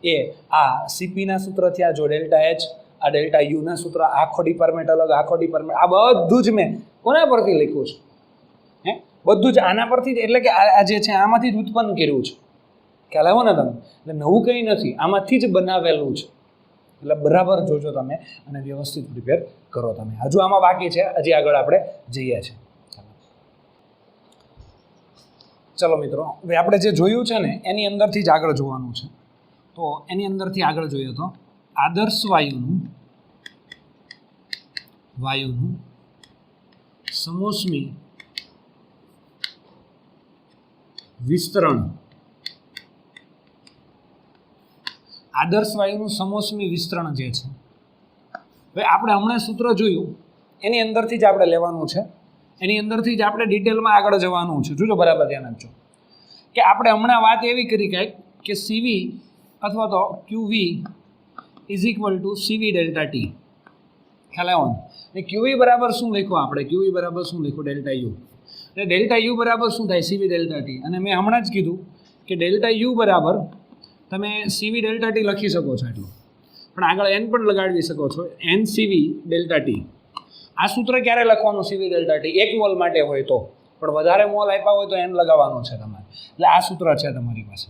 એ આ સીપીના સૂત્ર થયા, જો ડેલ્ટા એચ, આ ડેલ્ટા યુના સૂત્ર, આખો ડિપાર્ટમેન્ટ અલગ, આખો ડિપાર્ટમેન્ટ, આ બધું જ મેં કોના પરથી લખ્યું છે? હે, બધું જ આના પરથી જ, એટલે કે આ જે છે આમાંથી જ ઉત્પન્ન કર્યું છે. ખ્યાલ આવ્યો ને તમે? એટલે નવું કંઈ નથી, આમાંથી જ બનાવેલું છે. એટલે બરાબર જોજો તમે અને વ્યવસ્થિત પ્રિપેર કરો તમે. હજુ આમાં બાકી છે, હજી આગળ આપણે જઈએ છીએ. ચલો મિત્રો, હવે આપણે જે જોયું છે ને એની અંદરથી જ આગળ જોવાનું છે. તો એની અંદરથી આગળ જોઈએ તો આદર્શ વાયુનું સમોષ્મી વિસ્તરણ, આદર્શ વાયુનું સમોષ્મી વિસ્તરણ જે છે, હવે આપણે હમણાં સૂત્ર જોયું એની અંદરથી જ આપણે લેવાનું છે, એની અંદરથી જ આપણે ડિટેલમાં આગળ જવાનું છે. જોજો બરાબર ધ્યાન આપજો કે આપણે હમણાં વાત એવી કરી કાંઈક કે સીવી અથવા તો QV is equal to CV delta T. ખ્યાલ આવ્યો ને? ક્યુવી બરાબર શું લખ્યું આપણે? ક્યુવી બરાબર શું લખ્યું? Delta you. એટલે ડેલ્ટા યુ બરાબર શું થાય? સીવી ડેલ્ટા ટી. અને મેં હમણાં જ કીધું કે ડેલ્ટા યુ બરાબર તમે સીવી ડેલ્ટા ટી લખી શકો છો એટલું, પણ આગળ એન પણ લગાડી શકો છો, એન સીવી ડેલ્ટા ટી. આ સૂત્ર ક્યારે લખવાનું? સીવી ડેલ્ટા ટી 1 મોલ માટે હોય તો, પણ વધારે મોલ આપ્યા હોય તો એન લગાવવાનું છે તમારે. એટલે આ સૂત્ર છે તમારી પાસે,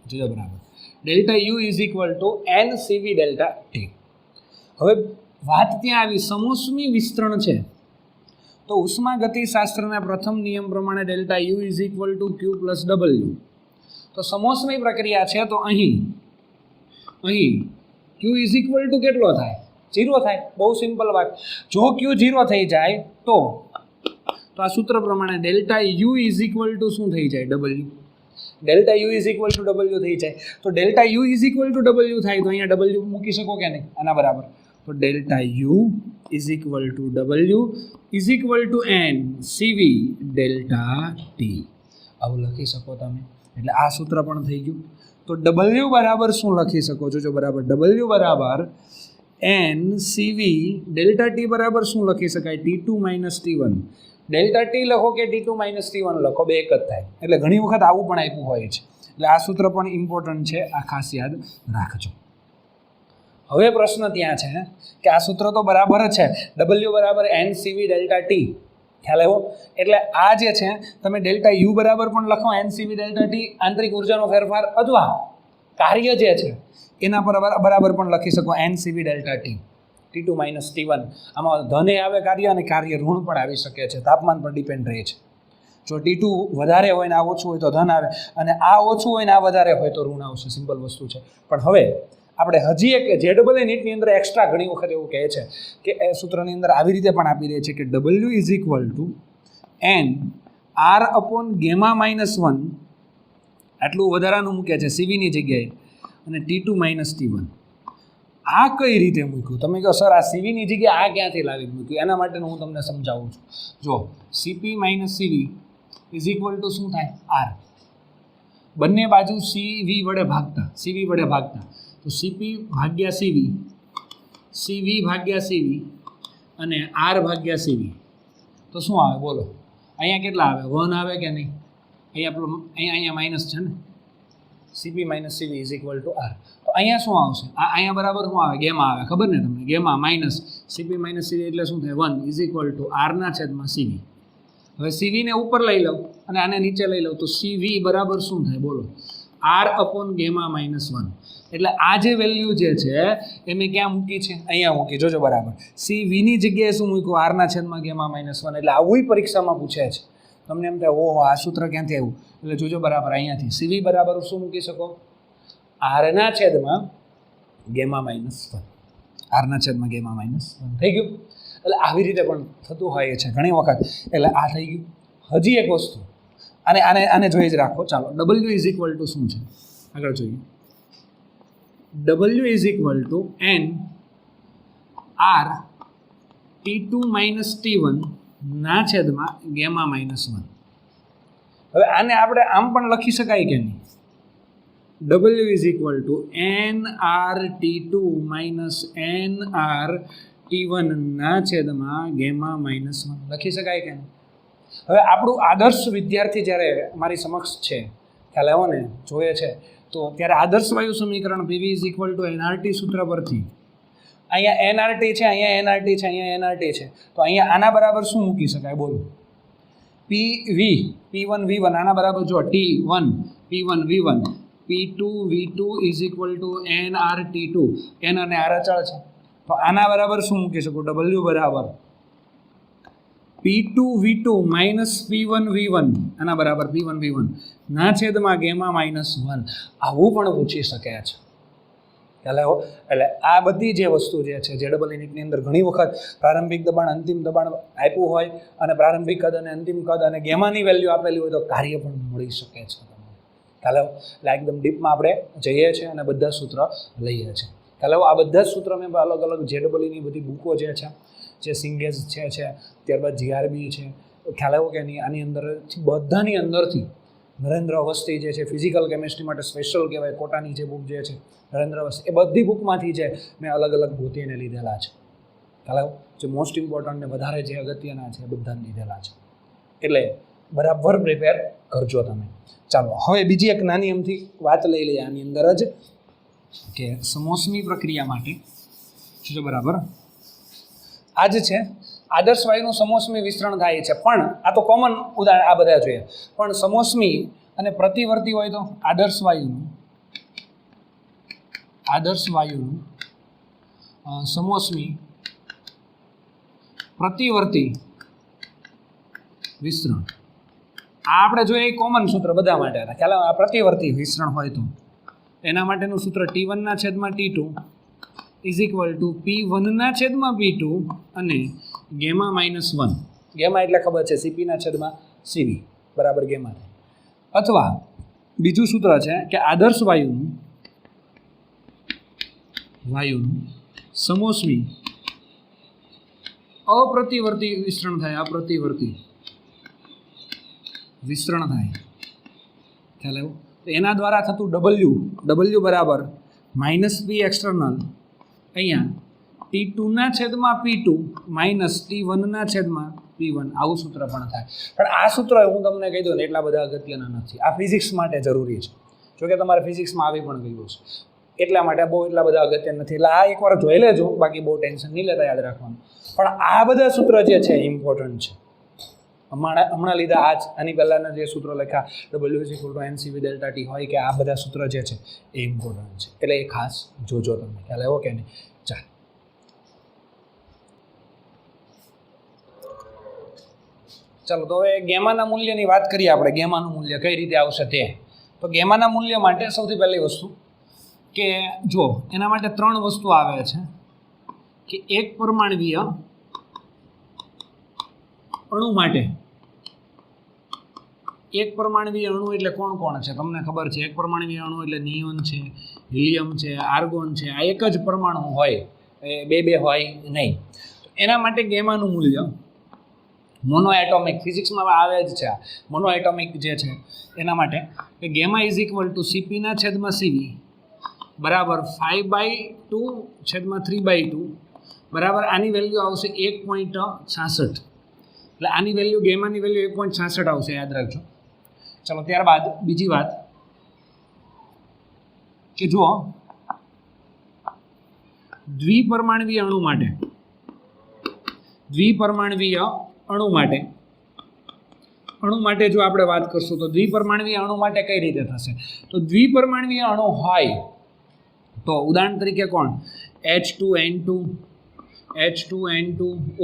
જોજો બરાબર. Delta U is equal to n CV delta T. હવે વાત ત્યાં આવી, સમોષ્મી વિસ્તરણ છે તો ઉષ્માગતિશાસ્ત્રના પ્રથમ નિયમ પ્રમાણે delta U is equal two Q plus W. તો સમોષ્મી પ્રક્રિયા છે તો અહીં ક્યુ ઇઝ ઇક્વલ ટુ કેટલો થાય? 0 થાય. બહુ સિમ્પલ વાત. જો ક્યુ 0 થઈ જાય તો આ સૂત્ર પ્રમાણે delta U is equal to શું થઈ જાય? W. Delta U is equal to W થઈ જાય. તો delta U is equal to W થાય તો અહીંયા ડબલ્યુ મૂકી શકો કે નહીં? આના બરાબર. તો delta U is equal to W is equal to n CV delta T. આવું લખી શકો તમે. એટલે આ સૂત્ર પણ થઈ ગયું. તો ડબલ્યુ બરાબર શું લખી શકો છો? જો બરાબર ડબલ્યુ બરાબર એન સીવી ડેલ્ટા ટી બરાબર શું લખી શકાય? T2 minus T1. Delta T લખો કે T2 માઇનસ T1 લખો, બે એક જ થાય. એટલે ઘણી વખત આવું પણ આપ્યું હોય છે. એટલે આ સૂત્ર પણ ઇમ્પોર્ટન્ટ છે, આ ખાસ યાદ રાખજો. હવે પ્રશ્ન ત્યાં છે કે આ સૂત્ર તો બરાબર જ છે, ડબલ્યુ બરાબર એન સીવી ડેલ્ટા ટી. ખ્યાલ આવ્યો? એટલે આ જે છે તમે ડેલ્ટા યુ બરાબર પણ લખો એન સીવી ડેલ્ટા ટી, આંતરિક ઉર્જાનો ફેરફાર, અથવા કાર્ય જે છે એના પર બરાબર પણ લખી શકો N CV delta T, T2 minus T1. આમાં ધને આવે કાર્ય અને કાર્ય ઋણ પણ આવી શકે છે, તાપમાન પર ડિપેન્ડ રહે છે. જો T2 વધારે હોય ને આ ઓછું હોય તો ધન આવે, અને આ ઓછું હોય ને આ વધારે હોય તો ઋણ આવશે. સિમ્પલ વસ્તુ છે. પણ હવે આપણે હજી એક JEE નીટની અંદર એક્સ્ટ્રા ઘણી વખત એવું કહે છે કે એ સૂત્રની અંદર આવી રીતે પણ આપી દે છે કે W is equal to n R upon gamma minus 1, આટલું વધારાનું મૂકે છે સીવીની જગ્યાએ, અને T2 માઇનસ T1. આ કઈ રીતે મૂક્યું? તમે કહો સર આ સીવીની જગ્યાએ આ ક્યાંથી લાવી મૂક્યું? એના માટેનું હું તમને સમજાવું છું. જો CP minus CV is equal to શું થાય? આર. બંને બાજુ સીવી વડે ભાગતા તો સીપી ભાગ્યા સીવી ભાગ્યા સીવી અને આર ભાગ્યા સીવી. તો શું આવે બોલો? અહીંયા કેટલા આવે? 1 આવે કે નહીં? અહીંયા માઇનસ છે ને, CP minus CV is equal to R. તો અહીંયા શું આવશે? અહીંયા બરાબર શું આવે? ગેમા આવે. ખબર ને તમને? ગેમા માઇનસ સીપી માઇનસ સીવી એટલે શું થાય? 1 ઇઝ ઇક્વલ ટુ આરના છેદમાં સીવી. હવે સીવીને ઉપર લઈ લઉં અને આને નીચે લઈ લઉં તો સીવી બરાબર શું થાય બોલો? R upon gamma minus 1. એટલે આ જે વેલ્યુ જે છે એ મેં ક્યાં મૂકી છે? અહીંયા મૂકી. જોજો બરાબર. સીવીની જગ્યાએ શું મૂક્યું? આરના છેદમાં ગેમા માઇનસ 1. એટલે આવું પરીક્ષામાં પૂછે છે. તમને એમ થાય ઓહો આ સૂત્ર ક્યાંથી આવ્યું? એટલે જોજો બરાબર અહીંયાથી સીવી બરાબર શું મૂકી શકો? આરના છેદમાં ગેમા માઇનસ 1. આરના છેદમાં ગેમા માઇનસ 1 થઈ ગયું. એટલે આવી રીતે પણ થતું હોય છે ઘણી વખત. એટલે આ થઈ ગયું. હજી એક વસ્તુ આને જોઈ જ રાખો. ચાલો ડબલ્યુ ઇઝ ઇક્વલ ટુ શું છે આગળ જોઈએ. W is equal to n R T2 minus T1 ના છેદમાં ગેમા માઇનસ 1. હવે આને આપણે આમ પણ લખી શકાય કે નહીં? W is equal to n R T2 minus n R T1 ના છેદમાં ગેમા માઇનસ 1 લખી શકાય કે નહીં? હવે આપણું આદર્શ વિદ્યાર્થી જ્યારે મારી સમક્ષ છે, ખ્યાલ આવ્યો ને, જોઈએ છે, તો ત્યારે આદર્શ વાયુ સમીકરણ PV is equal two NRT સૂત્ર પરથી અહીંયા એનઆરટી છે, અહીંયા એનઆરટી છે, અહીંયા એનઆરટી છે, તો અહીંયા આના બરાબર શું મૂકી શકાય બોલો? P1 V1 આના બરાબર જો T1 P1 V1 P2 V2 is equal two nRT2, n અને r અચળ છે, તો આના બરાબર શું મૂકી શકું? W બરાબર P2 V2 minus P1 V1 આના બરાબર P1 V1 ના છેદમાં ગેમા માઇનસ 1, આવું પણ પૂછી શકે છે. ખ્યાલ આવ્યો? એટલે આ બધી જે વસ્તુ જે છે જે ડબલ યુનિટની અંદર ઘણી વખત પ્રારંભિક દબાણ અંતિમ દબાણ આપ્યું હોય અને પ્રારંભિક કદ અને અંતિમ કદ અને ગેમાની વેલ્યુ આપેલી હોય તો કાર્ય પણ મળી શકે છે. ખ્યાલ આવ્યો? એટલે એકદમ ડીપમાં આપણે જઈએ છીએ અને બધા સૂત્ર લઈએ છીએ. ખ્યાલ આવ્યો? આ બધા સૂત્ર મેં અલગ અલગ JEEની બધી બુકો જે છે, જે સિંગેજ છે, ત્યારબાદ GRB છે, ખ્યાલ આવ્યો કે નહીં, આની અંદરથી બધાની અંદરથી નરેન્દ્ર અવસ્થી જે છે ફિઝિકલ કેમિસ્ટ્રી માટે સ્પેશિયલ કહેવાય કોટાની જે બુક જે છે નરેન્દ્ર અવસ્થી, એ બધી બુકમાંથી જે મેં અલગ અલગ ગોતીને લીધેલા છે. ખ્યાલ આવ્યો? જે મોસ્ટ ઇમ્પોર્ટન્ટ ને વધારે જે અગત્યના છે એ બધાને લીધેલા છે. એટલે બરાબર પ્રિપેર કરજો તમે. ચાલો હવે બીજી એક નાની એમથી વાત લઈ લઈએ આની અંદર જ, કે સમોષ્મી પ્રક્રિયા માટે છે બરાબર આ જ છે આદર્શ વાયુનું સમોષ્મી વિસ્તરણ થાય છે, પણ આ તો કોમન ઉદાહરણ આ બધા જોઈએ, પણ સમોષ્મી અને પ્રતિવર્તી હોય તો આદર્શ વાયુનું સમોષ્મી પ્રતિવર્તી વિસ્તરણ, આ આપણે જોઈએ કોમન સૂત્ર બધા માટે હતા. ખ્યાલ આ પ્રતિવર્તી વિસ્તરણ હોય તો એના માટેનું સૂત્ર T1/T2 is equal two P1/P2 અને ગેમા માઇનસ 1. ગેમા એટલે ખબર છે CP/CV બરાબર ગેમા થાય. અથવા બીજું સૂત્ર છે કે આદર્શ વાયુનું સમોષ્મી અપ્રતિવર્તી વિસ્તરણ થાય, અપ્રતિવર્તી વિસ્તરણ થાય. ખ્યાલ આવ્યો? તો એના દ્વારા થતું W બરાબર -P એક્સટર્નલ અહીંયા T2/P2 માઇનસ T1/P1, આવું સૂત્ર પણ થાય. પણ આ સૂત્ર હું તમને કહી દઉં ને એટલા બધા અગત્યના નથી, આ ફિઝિક્સ માટે જરૂરી છે. જોકે તમારે ફિઝિક્સમાં આવી પણ ગયું છે, એટલા માટે બહુ એટલા બધા અગત્ય નથી. એટલે આ એકવાર જોઈ લેજો, બાકી બહુ ટેન્શન નહીં લેતા, યાદ રાખવાનું. પણ આ બધા સૂત્ર જે છે ઇમ્પોર્ટન્ટ છે. હમણાં લીધા આની પહેલાંના જે સૂત્રો લખ્યા W=NCV∆T હોય કે આ બધા સૂત્ર જે છે એ ઇમ્પોર્ટન્ટ છે, એટલે એ ખાસ જોજો તમે. ખ્યાલ આવ્યો કે નહીં? ચાલ ચાલો તો હવે ગેમાના મૂલ્યની વાત કરીએ આપણે. ગેમાનું મૂલ્ય કઈ રીતે આવશે તે. તો ગેમાના મૂલ્ય માટે સૌથી પહેલી વસ્તુ કે જો એના માટે 3 વસ્તુ આવે છે કે એક પરમાણવીય અણુ માટે, એક પરમાણવીય અણુ એટલે કોણ છે તમને ખબર છે? એક પરમાણવીય અણુ એટલે નિયોન છે, હિલિયમ છે, આર્ગોન છે, આ એક જ પરમાણુ હોય, બે હોય નહીં. એના માટે ગેમાનું મૂલ્ય મોનો એટોમિક, ફિઝિક્સમાં આવે જ છે મોનો એટોમિક જે છે એના માટે કે gamma is equal two CP/CV બરાબર 5/2/3/2 બરાબર આની વેલ્યુ આવશે 1.66. એટલે આની વેલ્યુ ગેમાની વેલ્યુ 1.66 આવશે, યાદ રાખજો. ચલો ત્યારબાદ બીજી વાત કે જુઓ દ્વિપરમાણવીય અણુ માટે જો આપણે વાત કરશું તો દ્વિપરમાણવીય અણુ માટે કઈ રીતે થશે? તો દ્વિપરમાણવીય અણુ હોય તો ઉદાહરણ તરીકે કોણ? H2N2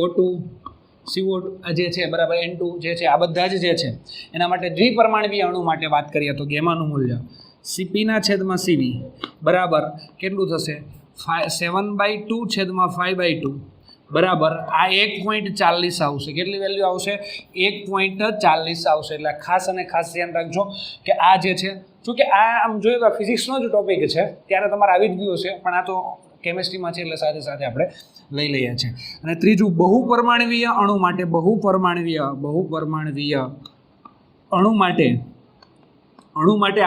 O2 CO2 જે છે બરાબર N2 જે છે, આ બધા જ જે છે એના માટે દ્વિપરમાણવીય અણુ માટે વાત કરીએ તો ગેમાનું મૂલ્ય CP/CV બરાબર કેટલું થશે? 7/2/5/2 બરાબર આ 1.40 આવશે. કેટલી વેલ્યુ આવશે? 1.40 આવશે. એટલે ખાસ અને ખાસ ધ્યાન રાખજો કે આ જે છે, જોકે આ આમ જોઈએ તો ફિઝિક્સનો જ ટોપિક છે ત્યારે તમારે આવી જ ગયું છે, પણ આ તો કેમિસ્ટ્રીમાં છે એટલે સાથે સાથે આપણે લઈ લઈએ છીએ. અને ત્રીજું બહુપરમાણવીય અણુ માટે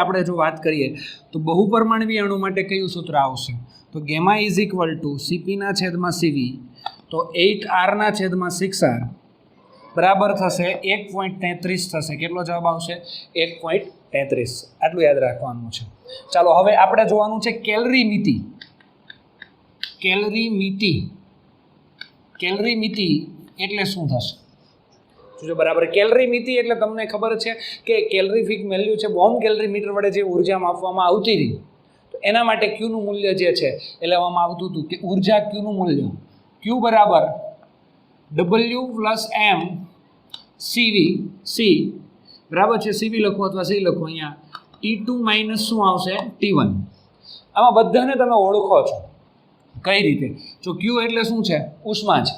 આપણે જો વાત કરીએ તો બહુપરમાણવીય અણુ માટે કયું સૂત્ર આવશે? તો gamma is equal two CP/CV તો 8R/6R બરાબર થશે 1.33 થશે. કેટલો જવાબ આવશે? 1.33. આટલું યાદ રાખવાનું છે. ચાલો હવે આપણે જોવાનું છે કેલરી મિતિ. કેલરી મિતિ એટલે શું થશે? જો બરાબર કેલરી મિતિ એટલે તમને ખબર છે કે કેલરીફિક વેલ્યુ છે બોમ્બ કેલરી મીટર વડે જે ઉર્જા માપવામાં આવતી હતી તો એના માટે Q નું મૂલ્ય જે છે એ લેવામાં આવતું હતું કે ઉર્જા Q નું મૂલ્ય Q બરાબર W plus M CV C બરાબર છે. CV લખો અથવા C લખો. અહીંયા T2 માઇનસ શું આવશે? T1. આમાં બધાને તમે ઓળખો છો કઈ રીતે? જો Q એટલે શું છે? ઉષ્મા છે.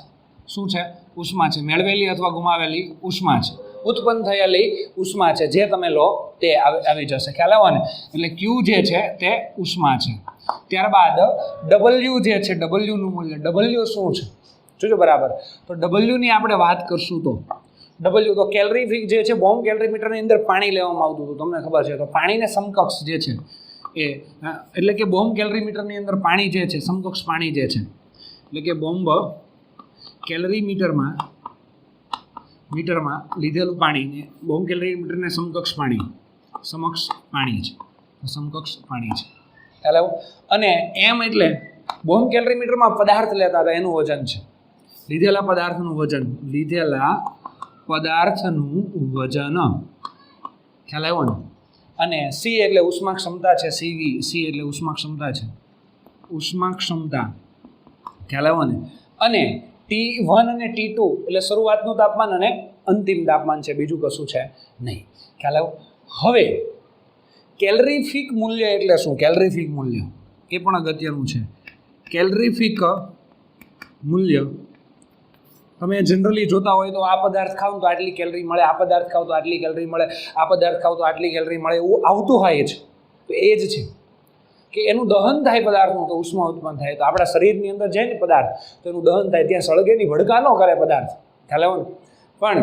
શું છે? ઉષ્મા છે. મેળવેલી અથવા ગુમાવેલી ઉષ્મા છે. ઉત્પન્ન થયેલી ઉષ્મા છે. જે તમે લો તે આવી જશે. ખ્યાલ આવ્યો ને? એટલે Q જે છે તે ઉષ્મા છે. ત્યારબાદ W જે છે W નું મૂલ્ય W શું છે? જોજો બરાબર. તો W ની આપણે વાત કરશું તો W તો કેલરીફિક જે છે બોમ્બ કેલરી મીટરની અંદર પાણી લેવામાં આવતું હતું તમને ખબર છે. તો પાણીને સમકક્ષ જે છે એ એટલે કે બોમ્બ કેલરી મીટરની અંદર પાણી જે છે સમકક્ષ પાણી જે છે એટલે કે બોમ્બ કેલરી મીટરમાં લીધેલું પાણીને બોમ્બ કેલરી મીટરને સમકક્ષ પાણી છે. સમકક્ષ પાણી છે. ખ્યાલ અને M એટલે બોમ્બ કેલરી મીટરમાં પદાર્થ લેતા હતા એનું વજન છે. લીધેલા પદાર્થનું વજન ખ્યાલ આવ્યો ને? અને C એટલે ઉષ્મા ક્ષમતા છે. C એટલે ઉષ્મા ક્ષમતા છે. ખ્યાલ આવ્યો ને? અને T1 અને T2 એટલે શરૂઆતનું તાપમાન અને અંતિમ તાપમાન છે. બીજું કશું છે નહીં. ખ્યાલ આવ્યો? હવે કેલરીફિક મૂલ્ય એટલે શું? કેલરીફિક મૂલ્ય એ પણ અગત્યનું છે. કેલરીફિક મૂલ્ય તમે જનરલી જોતા હોય તો આ પદાર્થ ખાવ તો આટલી કેલરી મળે, આ પદાર્થ ખાવ તો આટલી કેલરી મળે, આ પદાર્થ ખાવ તો આટલી કેલરી મળે, એવું આવતું હોય છે. તો એ જ છે કે એનું દહન થાય પદાર્થનું તો ઉષ્મા ઉત્પન્ન થાય. તો આપણા શરીરની અંદર જાય ને પદાર્થ તો એનું દહન થાય. ત્યાં સળગેની ભડકા ન કરે પદાર્થ. ખ્યાલ આવ્યો ને? પણ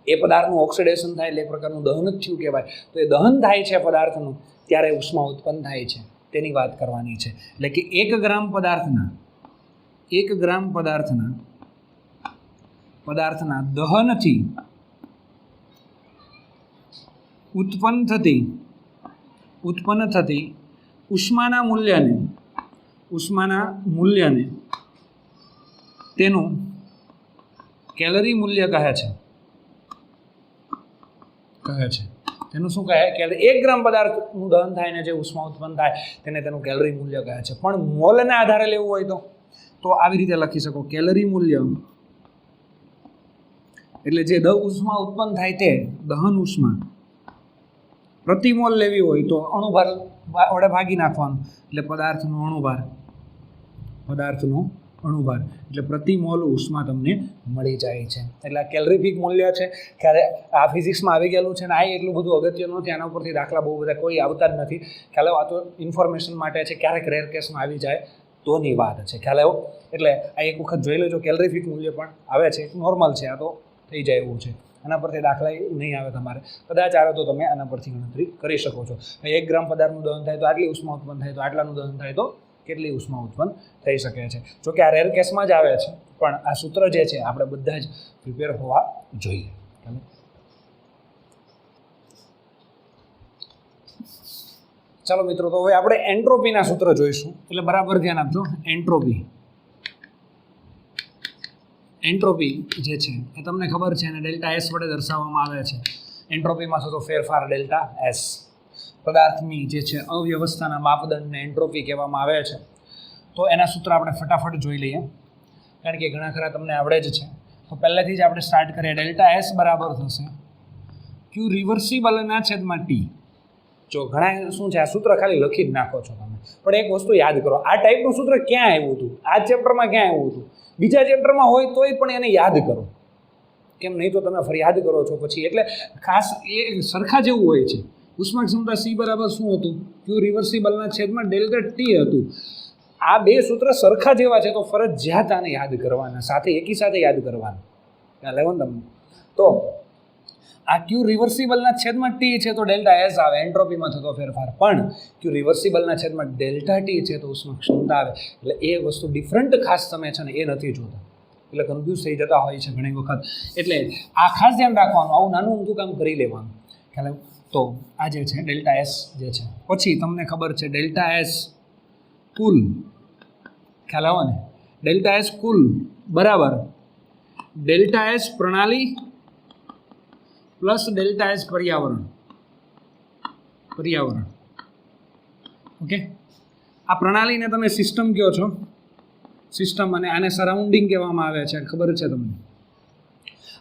એ પદાર્થનું ઓક્સિડેશન થાય એટલે એ પ્રકારનું દહન જ થયું કહેવાય. તો એ દહન થાય છે પદાર્થનું ત્યારે ઉષ્મા ઉત્પન્ન થાય છે. તેની વાત કરવાની છે. એટલે કે 1 ગ્રામ પદાર્થના દહનથી ઉત્પન્ન થતી ઉષ્માના મૂલ્યને તેનું કેલરી મૂલ્ય કહે છે. તેનું શું કહે? કે 1 ગ્રામ પદાર્થનું દહન થાય ને જે ઉષ્મા ઉત્પન્ન થાય તેને તેનું કેલરી મૂલ્ય કહે છે. પણ મોલના આધારે લેવું હોય તો આવી રીતે લખી શકો. કેલરી મૂલ્ય એટલે જે ઉષ્મા ઉત્પન્ન થાય તે દહન ઉષ્મા પ્રતિ મોલ લેવી હોય તો અણુભાર વડે ભાગી નાખવાનું. એટલે પદાર્થનો અણુભાર એટલે પ્રતિ મોલ ઉષ્મા તમને મળી જાય છે. એટલે આ કેલરીફિક મૂલ્ય છે. ક્યારે આ ફિઝિક્સમાં આવી ગયેલું છે ને આ એટલું બધું અગત્યનું નથી. આના ઉપરથી દાખલા બહુ બધા કોઈ આવતા જ નથી. ખ્યાલ આ તો ઇન્ફોર્મેશન માટે છે. ક્યારેક રેર કેસમાં આવી જાય તોની વાત છે. ખ્યાલ આવ્યો? એટલે આ એક વખત જોઈ લેજો. કેલરીફિક મૂલ્ય પણ આવે છે. નોર્મલ છે. આ તો થઈ જાય એવું છે. આના પરથી દાખલા નહીં આવે તમારે. કદાચ આવે તો તમે આના પરથી ગણતરી કરી શકો છો. 1 ગ્રામ પદાર્થનું દહન થાય તો આટલી ઉષ્મા ઉત્પન્ન થાય, તો આટલાનું દહન થાય તો કેટલી ઉષ્મા ઉત્પન્ન થઈ શકે છે. જોકે આ રેર કેસમાં જ આવે છે પણ આ સૂત્ર જે છે આપણે બધા જ પ્રિપેર હોવા જોઈએ. ચાલો મિત્રો, તો હવે આપણે એન્ટ્રોપીના સૂત્ર જોઈશું. એટલે બરાબર ધ્યાન આપજો. એન્ટ્રોપી જે છે એ તમને ખબર છે અને ડેલ્ટા એસ વડે દર્શાવવામાં આવે છે. એન્ટ્રોપીમાં થતો ફેરફાર ડેલ્ટા એસ. પદાર્થની જે છે અવ્યવસ્થાના માપદંડને એન્ટ્રોપી કહેવામાં આવે છે. તો એના સૂત્ર આપણે ફટાફટ જોઈ લઈએ કારણ કે ઘણા ખરા તમને આવડે જ છે. તો પહેલેથી જ આપણે સ્ટાર્ટ કરીએ. ડેલ્ટા એસ બરાબર થશે Q રિવર્સિબલના છેદમાં T. જો ઘણા શું છે આ સૂત્ર ખાલી લખી જ નાખો છો તમે, પણ એક વસ્તુ યાદ કરો. આ ટાઈપનું સૂત્ર ક્યાં આવ્યું હતું? આ ચેપ્ટરમાં ક્યાં આવ્યું હતું? બીજા ચેપ્ટરમાં હોય તોય પણ એને યાદ કરો. કેમ નહીં તો તમે ફરિયાદ કરો છો પછી. એટલે ખાસ એ સરખા જેવું હોય છે. ઉષ્મા ક્ષમતા C બરાબર શું હતું? Q રિવર્સિબલના છેદમાં ડેલ્ટા T હતું. આ બે સૂત્ર સરખા જેવા છે તો ફરજિયાત આને યાદ કરવાના, સાથે એકી સાથે યાદ કરવાના. લેવો ને તમને. તો આ Q રિવર્સિબલના છેદમાં T છે તો ડેલ્ટા એસ આવે, એન્ટ્રોપીમાં થતો ફેરફાર. પણ Q રિવર્સિબલના છેદમાં ડેલ્ટા T છે તો ઉષ્મા ક્ષમતા આવે. એટલે એ વસ્તુ ડિફરન્ટ ખાસ તમે છે ને એ નથી જોતા. એટલે કન્ફ્યુઝ થઈ જતા હોય છે ઘણી વખત. એટલે આ ખાસ ધ્યાન રાખવાનું, આવું નાનું ઊંધું કામ કરી લેવાનું. ખ્યાલ આવ્યો? તો આ જે છે ડેલ્ટા એસ જે છે, પછી તમને ખબર છે ડેલ્ટા એસ કુલ, ખ્યાલ આવો ને, ડેલ્ટા એસ કુલ બરાબર ડેલ્ટા એસ પ્રણાલી પ્લસ ડેલ્ટા એસ પર્યાવરણ. ઓકે, આ પ્રણાલીને તમે સિસ્ટમ કહો છો, સિસ્ટમ, અને આને સરાઉન્ડિંગ કહેવામાં આવે છે, ખબર છે તમને.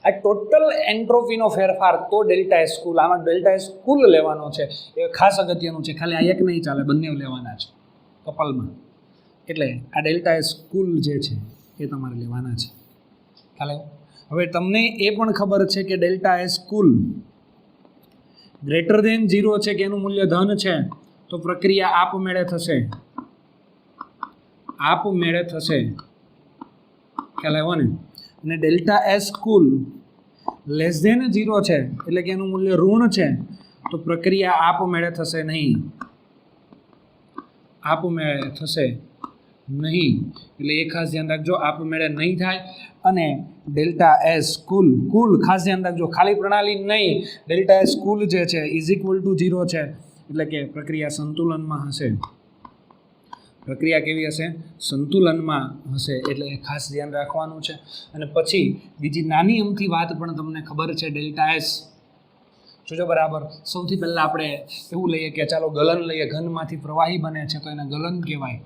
આ ટોટલ એન્ટ્રોપીનો ફેરફાર તો ડેલ્ટા એસ કુલ, આમાં ડેલ્ટા એસ કુલ લેવાનો છે, એ ખાસ અગત્યનું છે. ખાલી આ એક નહીં ચાલે, બંને લેવાના છે કપલમાં. એટલે આ ડેલ્ટા એસ કુલ જે છે એ તમારે લેવાના છે. ખ્યાલ આવ્યો? હવે તમને એ પણ ખબર છે કે ડેલ્ટા એસ કુલ ગ્રેટર દેન 0 છે કે એનું મૂલ્ય ધન છે, તો પ્રક્રિયા આપમેળે થશે. ખ્યાલ આવ્યો ને? અને ડેલ્ટા એસ કુલ લેસ દેન 0 છે એટલે કે એનું મૂલ્ય ઋણ છે, તો પ્રક્રિયા આપમેળે થશે નહીં. એટલે એ ખાસ ધ્યાન રાખજો, આપમેળે નહીં થાય. અને ડેલ્ટા એસ કુલ ખાસ ધ્યાન રાખજો, ખાલી પ્રણાલી નહીં, ડેલ્ટા એસ કુલ જે છે ઇઝ ઇક્વલ ટુ 0 છે, એટલે કે પ્રક્રિયા સંતુલનમાં હશે. પ્રક્રિયા કેવી હશે? સંતુલનમાં હશે. એટલે એ ખાસ ધ્યાન રાખવાનું છે. અને પછી બીજી નાની અમથી વાત પણ તમને ખબર છે ડેલ્ટા એસ. જોજો બરાબર, સૌથી પહેલાં આપણે એવું લઈએ કે ચાલો ગલન લઈએ, ઘનમાંથી પ્રવાહી બને છે તો એને ગલન કહેવાય.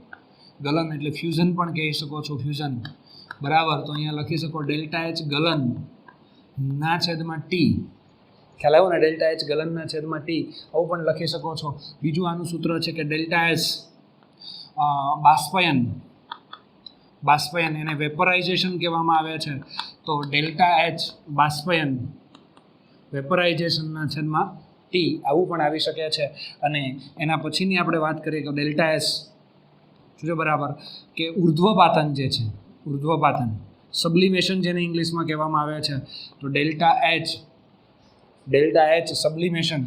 ગલન એટલે ફ્યુઝન પણ કહી શકો છો, ફ્યુઝન. બરાબર, તો અહીંયા લખી શકો ડેલ્ટા એચ ગલન ના છેદમાં ટી. ખ્યાલ આવ્યો ને? ડેલ્ટા એચ ગલનના છેદમાં ટી, આવું પણ લખી શકો છો. બીજું આનું સૂત્ર છે કે ડેલ્ટા એસ બાષ્પયન, એને વેપરાઇઝેશન કહેવામાં આવે છે. તો ડેલ્ટા એચ બાષ્પયન વેપરાઇઝેશનના છેદમાં ટી, આવું પણ આવી શકે છે. અને એના પછીની આપણે વાત કરીએ કે ડેલ્ટા એસ જોજો બરાબર કે ઉર્ધ્વપાતન જે છે, ઉર્ધ્વપાતન સબ્લિમેશન જેને ઇંગ્લિશમાં કહેવામાં આવે છે, તો ડેલ્ટા એચ સબ્લિમેશન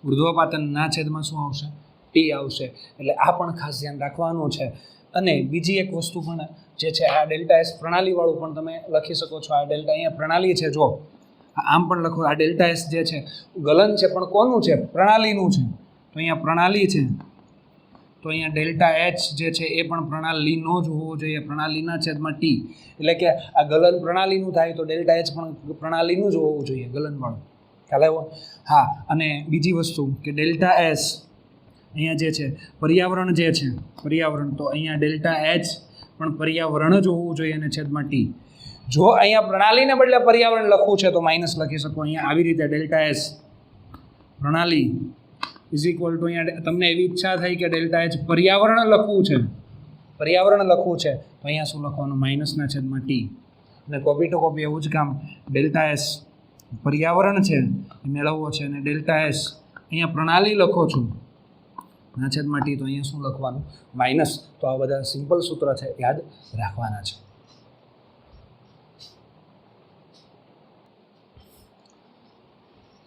ઉર્ધ્વપાતનના છેદમાં શું આવશે? ટી આવશે. એટલે આ પણ ખાસ ધ્યાન રાખવાનું છે. અને બીજી એક વસ્તુ પણ જે છે, આ ડેલ્ટા એસ પ્રણાલીવાળું પણ તમે લખી શકો છો. આ ડેલ્ટા અહીંયા પ્રણાલી છે, જો આમ પણ લખો, આ ડેલ્ટા એસ જે છે ગલન છે, પણ કોનું છે? પ્રણાલીનું છે. તો અહીંયા પ્રણાલી છે, તો અહીંયા ડેલ્ટા એચ જે છે એ પણ પ્રણાલીનો જ હોવો જોઈએ, પ્રણાલીના છેદમાં ટી. એટલે કે આ ગલન પ્રણાલીનું થાય તો ડેલ્ટા એચ પણ પ્રણાલીનું જ હોવું જોઈએ, ગલનવાળું. ખ્યાલ આવ્યો? હા. અને બીજી વસ્તુ કે ડેલ્ટા એસ અહીંયા જે છે પર્યાવરણ જે છે, પર્યાવરણ, તો અહીંયા ડેલ્ટા એચ પણ પર્યાવરણ જ હોવું જોઈએ અને છેદમાં ટી. જો અહીંયા પ્રણાલીને બદલે પર્યાવરણ લખવું છે તો માઇનસ લખી શકો. અહીંયા આવી રીતે ડેલ્ટા એસ પ્રણાલી ઇઝ ઇક્વલ ટુ, અહીંયા તમને એવી ઈચ્છા થઈ કે ડેલ્ટા એચ પર્યાવરણ લખવું છે, તો અહીંયા શું લખવાનું? માઇનસના છેદમાં ટી. અને કોપી ટુ કોપી એવું જ કામ, ડેલ્ટા એસ પર્યાવરણ છે એ મેળવવો છે, અને ડેલ્ટા એસ અહીંયા પ્રણાલી લખો છો ના છેદમાં ટી, તો અહીંયા શું લખવાનું? માઇનસ. તો આ બધા સિમ્પલ સૂત્ર છે, યાદ રાખવાના છે.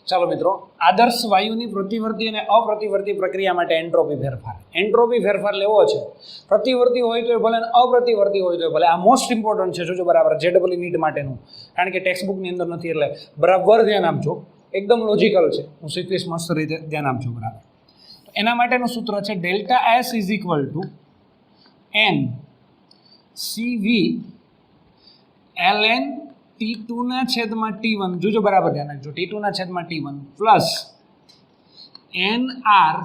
ચાલો મિત્રો, આદર્શ વાયુની પ્રતિવર્તી અને અપ્રતિવર્તી પ્રક્રિયા માટે એન્ટ્રોપી ફેરફાર લેવો છે. પ્રતિવર્તી હોય તો ભલે, અપ્રતિવર્તી હોય તો ભલે. આ મોસ્ટ ઇમ્પોર્ટન્ટ છે, જોજો બરાબર, JEE નીટ માટેનું, કારણ કે ટેક્સ્ટ બુકની અંદર નથી. એટલે બરાબર ધ્યાન આપજો, એકદમ લોજિકલ છે. હું શીખવીશ મસ્ત રીતે, ધ્યાન આપજો બરાબર. એના માટેનું સૂત્ર છે delta S is equal to n CV ln T2ના છેદમાં T1, જોજો બરાબર ધ્યાન રાખજો, T2ના છેદમાં T1 પ્લસ NR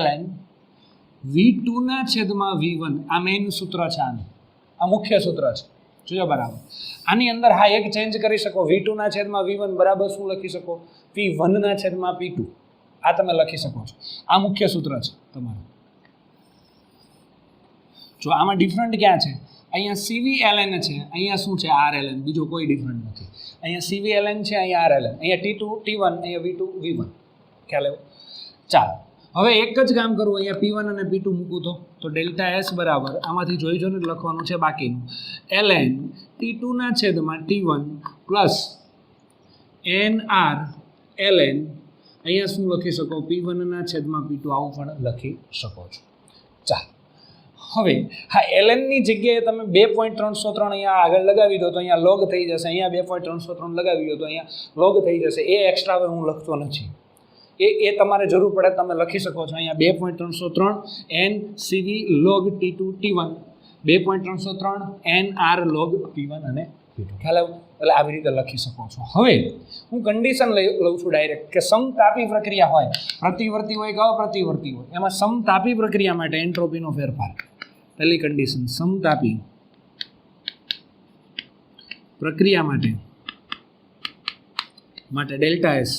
ln V2ના છેદમાં V1. આ મેઇન સૂત્ર છે, આનું આ મુખ્ય સૂત્ર છે, જોજો બરાબર. આની અંદર હા એક ચેન્જ કરી શકો, V2ના છેદમાં V1 બરાબર શું લખી શકો? P1ના છેદમાં P2. આ તમે લખી શકો છો. આ મુખ્ય સૂત્ર છે તમારું. જો આમાં ડિફરન્ટ ક્યાં છે? અહીંયા CVLN છે, અહીંયા શું છે? RLN. બીજો કોઈ ડિફરન્ટ નથી. અહીંયા CVLN છે, અહીંયા RLN, અહીંયા T2 T1, અહીંયા V2 V1. ખ્યાલ આવ્યો? ચાલો, હવે એક જ કામ કરવું, અહીંયા P1 અને P2 મૂકું તો ડેલ્ટા એસ બરાબર આમાંથી જોઈ જોઈને લખવાનું છે બાકીનું, ln T2ના છેદમાં T1 પ્લસ NR ln અહીંયા શું લખી શકો? P1ના છેદમાં P2. આવું પણ લખી શકો છો. ચાલો, હવે હા ln ની જગ્યાએ તમે 2.303 અહીંયા આગળ લગાવી દો તો અહીંયા log થઈ જશે, અહીંયા 2.303 લગાવી દો તો અહીંયા log થઈ જશે. એ એક્સ્ટ્રા હવે હું લખતો નથી, એ તમારે જરૂર પડે તમે લખી શકો છો. અહીંયા 2.303 n cv log t2 t1, 2.303 n r log p1 અને p2. ખ્યાલ આવ્યો? એટલે આવી રીતે લખી શકો છો. હવે હું કન્ડિશન લઉં છું ડાયરેક્ટ કે સમતાપી પ્રક્રિયા હોય, પ્રતિવર્તી હોય કે અપ્રતિવર્તી હોય, એમાં સમતાપી પ્રક્રિયા માટે એન્ટ્રોપીનો ફેરફાર. પહેલી કન્ડિશન, સમતાપી પ્રક્રિયા માટે ડેલ્ટા એસ.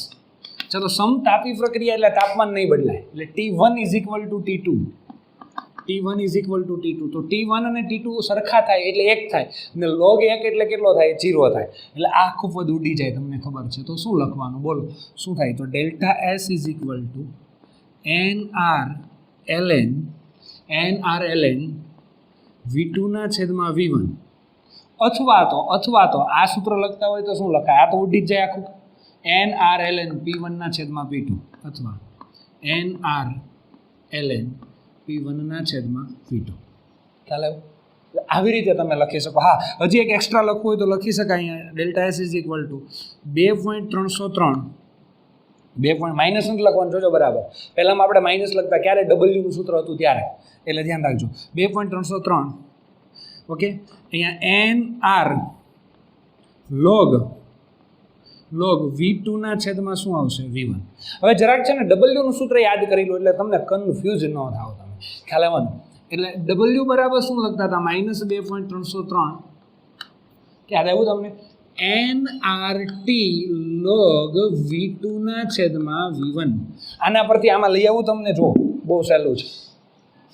ચલો, સમતાપી પ્રક્રિયા એટલે તાપમાન નહીં બદલાય, એટલે T1 is equal two T2, T1 is equal two T2. તો T1 અને T2 સરખા થાય એટલે 1 થાય, અને log 1 એટલે કેટલો થાય? 0 થાય. એટલે આ આખું પદ ઉડી જાય, તમને ખબર છે. તો શું લખવાનું બોલો, શું થાય? તો delta S is equal two nr ln V2 ના છેદમાં V1, અથવા તો આ સૂત્ર લખતા હોય તો શું લખાય? આ તો ઉડી જ જાય આખું, nr ln P1 ના છેદમાં P2, અથવા nr ln P1 ના છેદમાં P2. ખ્યાલ આવ્યો? આવી રીતે તમે લખી શકો. હા, હજી એક એક્સ્ટ્રા લખવું હોય તો લખી શકાય. અહીંયા delta S is equal two 2.303 minus નથી લખવાનું, જોજો બરાબર. પહેલામાં આપણે માઇનસ લખતા ક્યારે? ડબલ્યુનું સૂત્ર હતું ત્યારે, એટલે ધ્યાન રાખજો. 2.303 ઓકે. અહીંયા nr log V2 ના છેદમાં શું આવશે? V1. હવે જરાક છે ને ડબલ્યુનું સૂત્ર યાદ કરી લો એટલે તમને કન્ફ્યુઝ ન થાવ તમે. ખ્યાલ આવવાનો? એટલે ડબલ્યુ બરાબર શું લખતા હતા? -2.303. યાદ આવ્યું તમને? nRT log V2 ના છેદમાં V1. આના પરથી આમાં લઈ આવું તમને, જો બહુ સહેલું છે.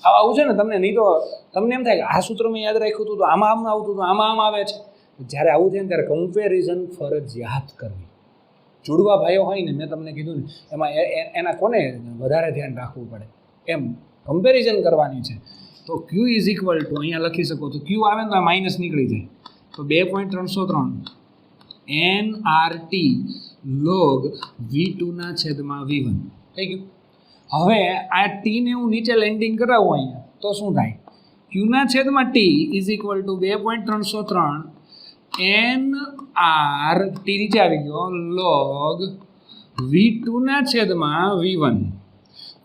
આવું છે ને તમને, નહીં તો તમને એમ થાય કે આ સૂત્ર મેં યાદ રાખ્યું હતું તો આમાં આમ આવતું હતું, આમાં આમ આવે છે. જ્યારે આવું છે ને ત્યારે કમ્પેરિઝન ફરજિયાત કરવી. જોડવા ભાઈઓ હોય ને, મેં તમને કીધું ને, એમાં એના કોને વધારે ધ્યાન રાખવું પડે, એમ કમ્પેરિઝન કરવાની છે. તો Q ઇઝ ઇક્વલ ટુ અહીંયા લખી શકો તો Q આવે ને તો માઇનસ નીકળી જાય. તો 2.303 nRT log V2 ના છેદમાં V1 થઈ ગયું. હવે આ T ને હું નીચે લેન્ડિંગ કરાવું અહીંયા તો શું થાય? Q ના છેદમાં T is equal two 2.303 nR T નીચે આવી ગયો log V2 ના છેદમાં V1.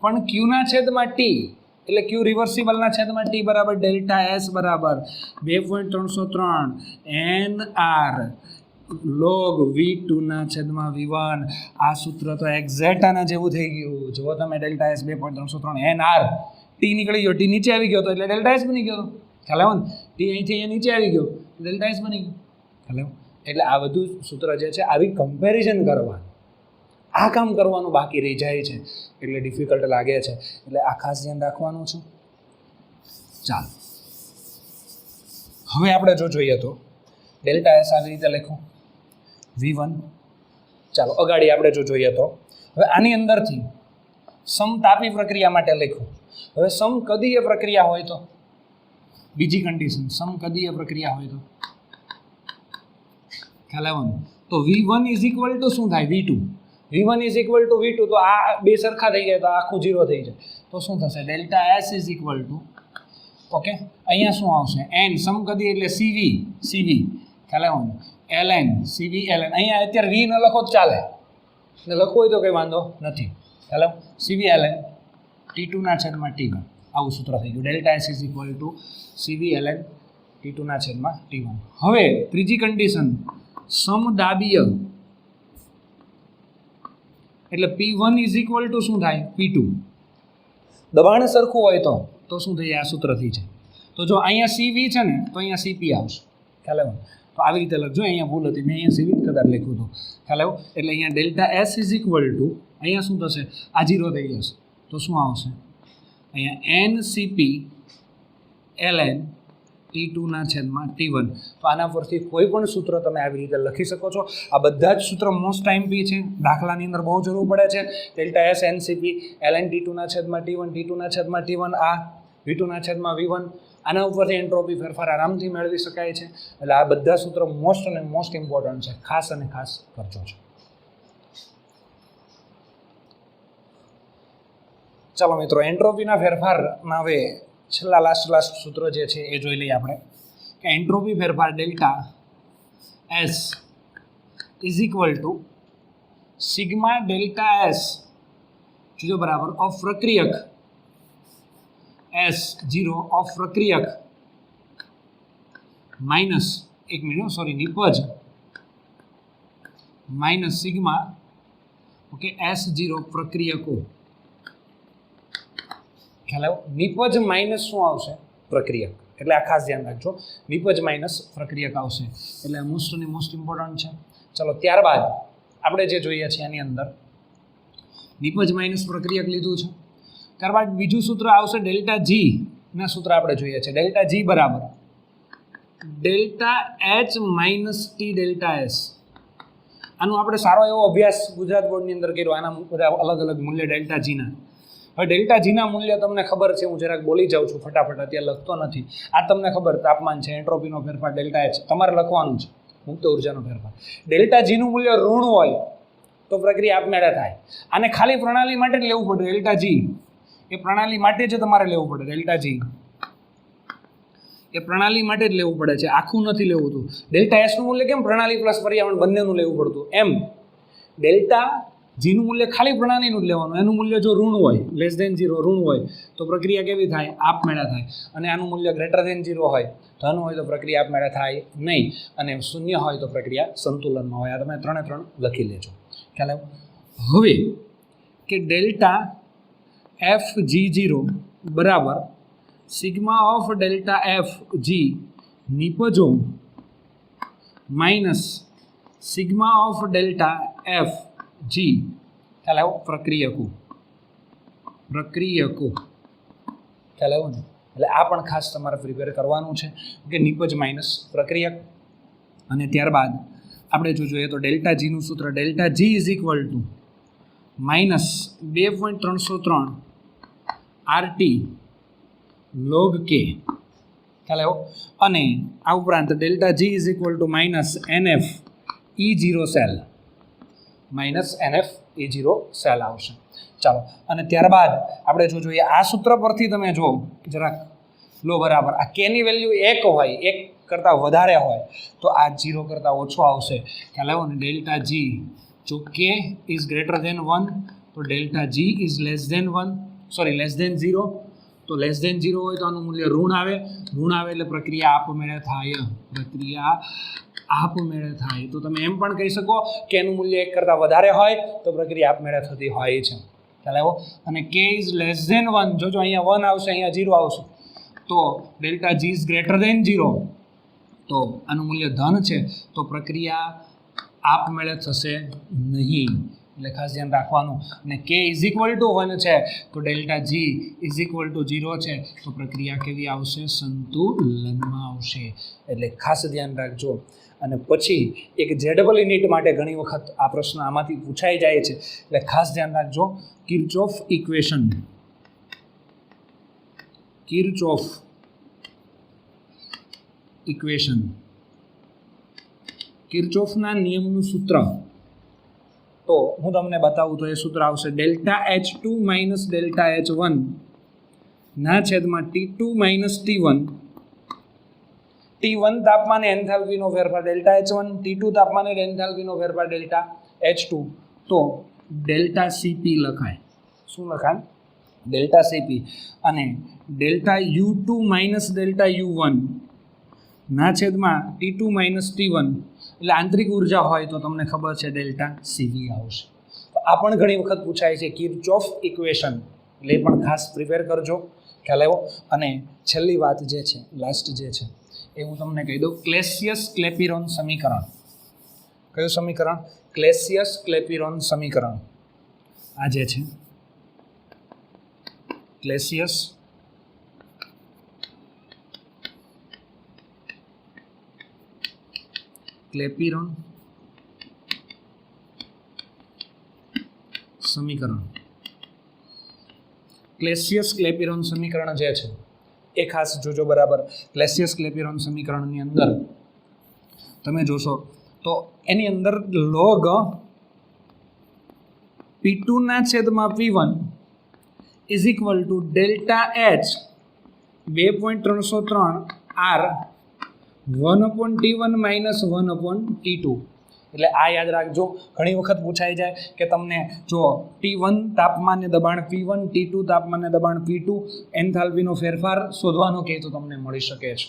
પણ Q ના છેદમાં T એટલે Q રિવર્સિબલ ના છેદમાં T બરાબર ડેલ્ટા S બરાબર 2.303 nR log V2 ના છેદમાં V1. આ સૂત્ર તો એક્ઝેક્ટ આના જેવું થઈ ગયું. જો તમે ડેલ્ટા S 2.303 nR T નીકળી ગયો, T નીચે આવી ગયો તો એટલે ડેલ્ટા S બની ગયો. ખ્યાલ આવ્યો ને? T અહીંથી અહીંયા નીચે આવી ગયો, ડેલ્ટા S બની ગયો. ખ્યાલ આવ્યો? એટલે આ બધું સૂત્ર જે છે આવી કમ્પેરિઝન કરવાનું, આ કામ કરવાનું બાકી રહી જાય છે એટલે ડિફિકલ્ટ લાગે છે. એટલે આ ખાસ ધ્યાન રાખવાનું છે. ચાલો, હવે આપણે જો જોઈએ તો ડેલ્ટા એસ આવી રીતે લખો V1. ચાલો અગાડી આપણે જો જોઈએ તો હવે આની અંદરથી સમતાપી પ્રક્રિયા માટે લખો. હવે સમકદીય પ્રક્રિયા હોય તો બીજી કન્ડિશન, સમકદીય પ્રક્રિયા હોય તો ખ્યાલ આવવાનું. તો V1 ઇઝ ઇક્વલ ટુ શું થાય? V2. V1 is equal two V2. તો આ બે સરખા થઈ જાય તો આખું 0 થઈ જાય તો શું થશે? Delta S is equal two okay. અહીંયા શું આવશે? n સમકદી એટલે CV ખ્યાલ આવવાનું, ln CV ln. અહીંયા અત્યારે V ન લખો તો ચાલે, ને લખવું હોય તો કંઈ વાંધો નથી. ખ્યાલ આવ? CV ln T2 ના છેદમાં T1. આવું સૂત્ર થઈ ગયું. Delta S is equal two CV ln T2 ના છેદમાં T1. હવે ત્રીજી કન્ડિશન, સમદાબીય એટલે P1 ઇઝ ઇક્વલ ટુ શું થાય? P2. દબાણ સરખું હોય તો શું થઈ જાય? આ સૂત્રથી છે. તો જો અહીંયા CV છે ને તો અહીંયા CP આવશે. ખ્યાલ આવ્યો? તો આવી રીતે લખજો. અહીંયા ભૂલ હતી, મેં અહીંયા CV કદાચ લખ્યું હતું. ખ્યાલ આવ્યો? એટલે અહીંયા delta S is equal two અહીંયા શું થશે? આ 0 થઈ જશે તો શું આવશે? અહીંયા NCP ln T2 ના છેદમાં T1. તો આના પરથી કોઈ પણ સૂત્ર તમે આવી રીતે લખી શકો છો. આ બધા જ સૂત્ર મોસ્ટ ટાઈમ પી છે, દાખલાની અંદર બહુ જરૂર પડે છે. Delta S NCP ln T2 ના છેદમાં T1, T2 ના છેદમાં T1, આ V2 ના છેદમાં V1. આના ઉપરથી એન્ટ્રોપી ફેરફાર આરામથી મેળવી શકાય છે. એટલે આ બધા સૂત્ર મોસ્ટ અને મોસ્ટ ઇમ્પોર્ટન્ટ છે, ખાસ અને ખાસ કરજો છે. ચાલો મિત્રો, એન્ટ્રોપીના ફેરફારમાં હવે છેલ્લા લાસ્ટ સૂત્ર જે છે એ જોઈ લઈએ આપણે કે એન્ટ્રોપી ફેરફાર delta S is equal to sigma delta S જો બરાબર ઓફ પ્રક્રિયક એસ 0 ઓફ પ્રક્રિયક માઇનસ નિપજ માઇનસ સિગ્મા ઓકે S0 પ્રક્રિયકો ખ્યાલ આવ્યો નિપજ માઇનસ શું આવશે પ્રક્રિયક એટલે આ ખાસ ધ્યાન રાખજો નિપજ માઇનસ પ્રક્રિયક આવશે એટલે મોસ્ટ ઇમ્પોર્ટન્ટ છે ચલો ત્યારબાદ આપણે જે જોઈએ છીએ એની અંદર નિપજ માઇનસ પ્રક્રિયક લીધું છે ત્યારબાદ બીજું સૂત્ર આવશે ડેલ્ટા જી ના સૂત્ર આપણે જોઈએ છે ડેલ્ટા જી બરાબર delta H minus T delta S આનું આપણે સારો એવો અભ્યાસ ગુજરાત બોર્ડની અંદર કર્યો આના બધા અલગ મૂલ્ય ડેલ્ટા જીના હવે ડેલ્ટા જીના મૂલ્ય તમને ખબર છે હું જરાક બોલી જાઉં છું ફટાફટ અત્યારે લખતો નથી આ તમને ખબર તાપમાન છે એન્ટ્રોપીનો ફેરફાર ડેલ્ટા એચ તમારે લખવાનું છે મુક્ત ઉર્જાનો ફેરફાર ડેલ્ટા જીનું મૂલ્ય ઋણ હોય તો પ્રક્રિયા આપમેળે થાય આને ખાલી પ્રણાલી માટે જ લેવું પડે ડેલ્ટા જી એ પ્રણાલી માટે જ તમારે લેવું પડે ડેલ્ટા જી એ પ્રણાલી માટે જ લેવું પડે છે આખું નથી લેવું હતું ડેલ્ટા એસનું મૂલ્ય કેમ પ્રણાલી પ્લસ પર્યાવરણ બંનેનું લેવું પડતું એમ ડેલ્ટા જીનું મૂલ્ય ખાલી પ્રણાલીનું જ લેવાનું એનું મૂલ્ય જો ઋણ હોય લેસ ધેન 0 ઋણ હોય તો પ્રક્રિયા કેવી થાય આપમેળે થાય અને આનું મૂલ્ય ગ્રેટર ધેન 0 હોય ધન હોય તો પ્રક્રિયા આપમેળે થાય નહીં અને શૂન્ય હોય તો પ્રક્રિયા સંતુલનમાં હોય આ તમે 3 લખી લેજો ખ્યાલ આવ્યો હવે કે ડેલ્ટા એફ G0 બરાબર sigma of delta F G નિપજો minus sigma of delta F G ખ્યાલ આવ્યો પ્રક્રિયકો ખ્યાલ આવ્યો ને એટલે આ પણ ખાસ તમારે પ્રિપેર કરવાનું છે કે નિપજ માઇનસ પ્રક્રિયક અને ત્યારબાદ આપણે જો જોઈએ તો ડેલ્ટા જીનું સૂત્ર delta G is equal to minus 2.303 RT log k ખ્યાલ આવ્યો અને આ ઉપરાંત delta G is equal to minus NF E0 cell minus NF E0 cell આવશે ચાલો અને ત્યારબાદ આપણે જો જોઈએ આ સૂત્ર પરથી તમે જો જરાક લો બરાબર આ કેની વેલ્યુ 1 હોય 1 કરતાં વધારે હોય તો આ 0 કરતાં ઓછો આવશે ખ્યાલ આવ્યો ને ડેલ્ટા જી જો કે ઇઝ ગ્રેટર ધેન 1 તો delta G is less than 0 તો લેસ ધેન 0 હોય તો આનું મૂલ્ય ઋણ આવે એટલે પ્રક્રિયા આપમેળે થાય તો તમે એમ પણ કહી શકો કે એનું મૂલ્ય 1 કરતાં વધારે હોય તો પ્રક્રિયા આપમેળે થતી હોય છે ખ્યાલ આવ્યો અને કે ઇઝ લેસ ધેન 1 જો અહીંયા 1 આવશે અહીંયા 0 આવશે તો delta G is greater than 0 તો આનું મૂલ્ય ધન છે તો પ્રક્રિયા આપમેળે થશે નહીં એટલે ખાસ ધ્યાન રાખવાનું અને કે ઇઝ ઇક્વલ ટુ 1 છે તો delta G is equal to 0 છે તો પ્રક્રિયા કેવી આવશે સંતુલનમાં આવશે એટલે ખાસ ધ્યાન રાખજો અને પછી એક ZEE નીટ માટે ઘણી વખત આ પ્રશ્ન આમાંથી પૂછાઈ જાય છે એટલે ખાસ ધ્યાન રાખજો કિર્ચોફ ઇક્વેશન કિર્ચોફના નિયમનું સૂત્ર તો હું તમને બતાવું તો એ સૂત્ર આવશે delta H2 minus delta H1 ના છેદમાં T2 માઇનસ T1 તાપમાને એન્થાલ્પીનો ફેરફાર ડેલ્ટા H1 T2 તાપમાને એન્થાલ્પીનો ફેરફાર ડેલ્ટા H2 તો ડેલ્ટા CP લખાય શું લખાય ડેલ્ટા CP અને delta U2 minus delta U1 ના છેદમાં T2 માઇનસ T1 એટલે આંતરિક ઉર્જા હોય તો તમને ખબર છે ડેલ્ટા CV આવશે તો આ પણ ઘણી વખત પૂછાય છે કિર્ચોફ ઇક્વેશન એટલે એ પણ ખાસ પ્રિપેર કરજો ખ્યાલ આવ્યો અને છેલ્લી વાત જે છે લાસ્ટ જે છે એ હું તમને કહી દઉં ક્લેસિયસ ક્લેપિરોન સમીકરણ કયું સમીકરણ ક્લેસિયસ ક્લેપિરોન સમીકરણ આ જે છે ક્લેસિયસ ક્લેપિરોન સમીકરણ ક્લેસિયસ ક્લેપિરોન સમીકરણ જે છે એ ખાસ જોજો બરાબર ક્લેસિયસ ક્લેપિરોન સમીકરણની અંદર તમે જોશો તો એની અંદર log P2 ના છેદમાં P1 is equal to delta H 2.303 R 1/T1 minus 1/T2. એટલે આ યાદ રાખજો. ઘણી વખત પૂછાઈ જાય કે તમને જો T1 તાપમાનને દબાણ P1, T2 તાપમાનને દબાણ P2, એન્થાલ્પીનો ફેરફાર શોધવાનો કહે તો તમને મળી શકે છે.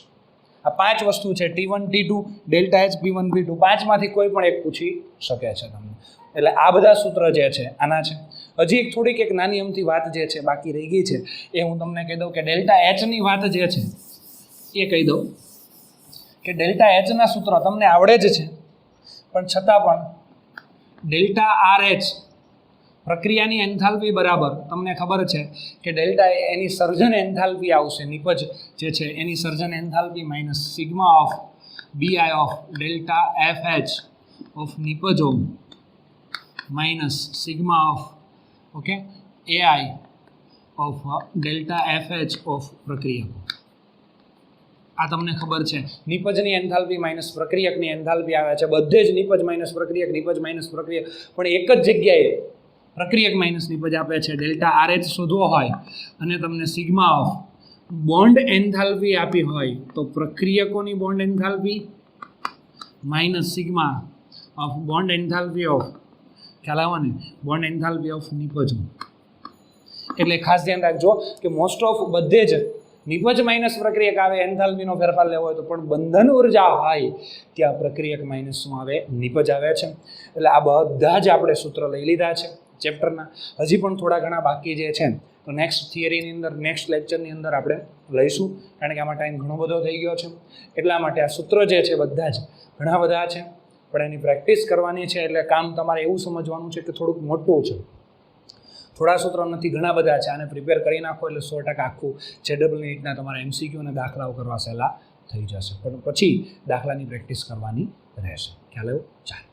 આ 5 વસ્તુ છે, T1, T2, delta H, P1, P2, 5માંથી કોઈ પણ એક પૂછી શકે છે તમને. એટલે આ બધા સૂત્ર જે છે આના છે. હજી થોડીક એક નાની અમથી વાત જે છે બાકી રહી ગઈ છે એ હું તમને કહી દઉં કે ડેલ્ટા Hની વાત જે છે એ કહી દઉં કે ડેલ્ટા Hના સૂત્ર તમને આવડે જ છે, પણ છતાં પણ ડેલ્ટા RH પ્રક્રિયાની એન્થાલ્પી બરાબર તમને ખબર છે કે ડેલ્ટા એની સર્જન એન્થાલ્પી આવશે, નિપજ જે છે એની સર્જન enthalpy minus sigma of BI of delta FH of નિપજો minus sigma of okay AI of delta FH of પ્રક્રિયકો. આ તમને ખબર છે. નિપજની એન્થાલ્પી માઇનસ પ્રક્રિયકની એન્થાલ્પી આવે છે. બધે જ નિપજ માઇનસ પ્રક્રિયક, નિપજ માઇનસ પ્રક્રિયક, પણ એક જ જગ્યાએ પ્રક્રિયક માઇનસ નિપજ આપે છે. ડેલ્ટા RH શોધવો હોય અને તમને સિગ્મા ઓફ બોન્ડ એન્થાલ્પી આપી હોય તો પ્રક્રિયકોની bond enthalpy minus sigma of bond enthalpy of ખ્યાલ આવે ને બોન્ડ એન્થાલ્પી ઓફ નિપજો. એટલે ખાસ ધ્યાન રાખજો કે મોસ્ટ ઓફ બધે જ નિપજ માઇનસ પ્રક્રિયક આવે, એન્થાલ્પીનો ફેરફાર લેવો હોય તો, પણ બંધન ઉર્જા હોય ત્યાં પ્રક્રિયક માઇનસ શું આવે? નિપજ આવે છે. એટલે આ બધા જ આપણે સૂત્ર લઈ લીધા છે ચેપ્ટરના. હજી પણ થોડા ઘણા બાકી જે છે તો નેક્સ્ટ થિયરીની અંદર, નેક્સ્ટ લેક્ચરની અંદર આપણે લઈશું, કારણ કે આમાં ટાઈમ ઘણો બધો થઈ ગયો છે. એટલા માટે આ સૂત્ર જે છે બધા જ ઘણા બધા છે, પણ એની પ્રેક્ટિસ કરવાની છે. એટલે કામ તમારે એવું સમજવાનું છે કે થોડુંક મોટું છે, થોડા સૂત્રો નથી, ઘણા બધા છે. આને પ્રિપેર કરી નાખો એટલે 100% આખું JEE નીટના તમારા MCQ અને દાખલાઓ કરવા સહેલા થઈ જશે. પણ પછી દાખલાની પ્રેક્ટિસ કરવાની રહેશે. ખ્યાલ આવ્યો? ચાલો.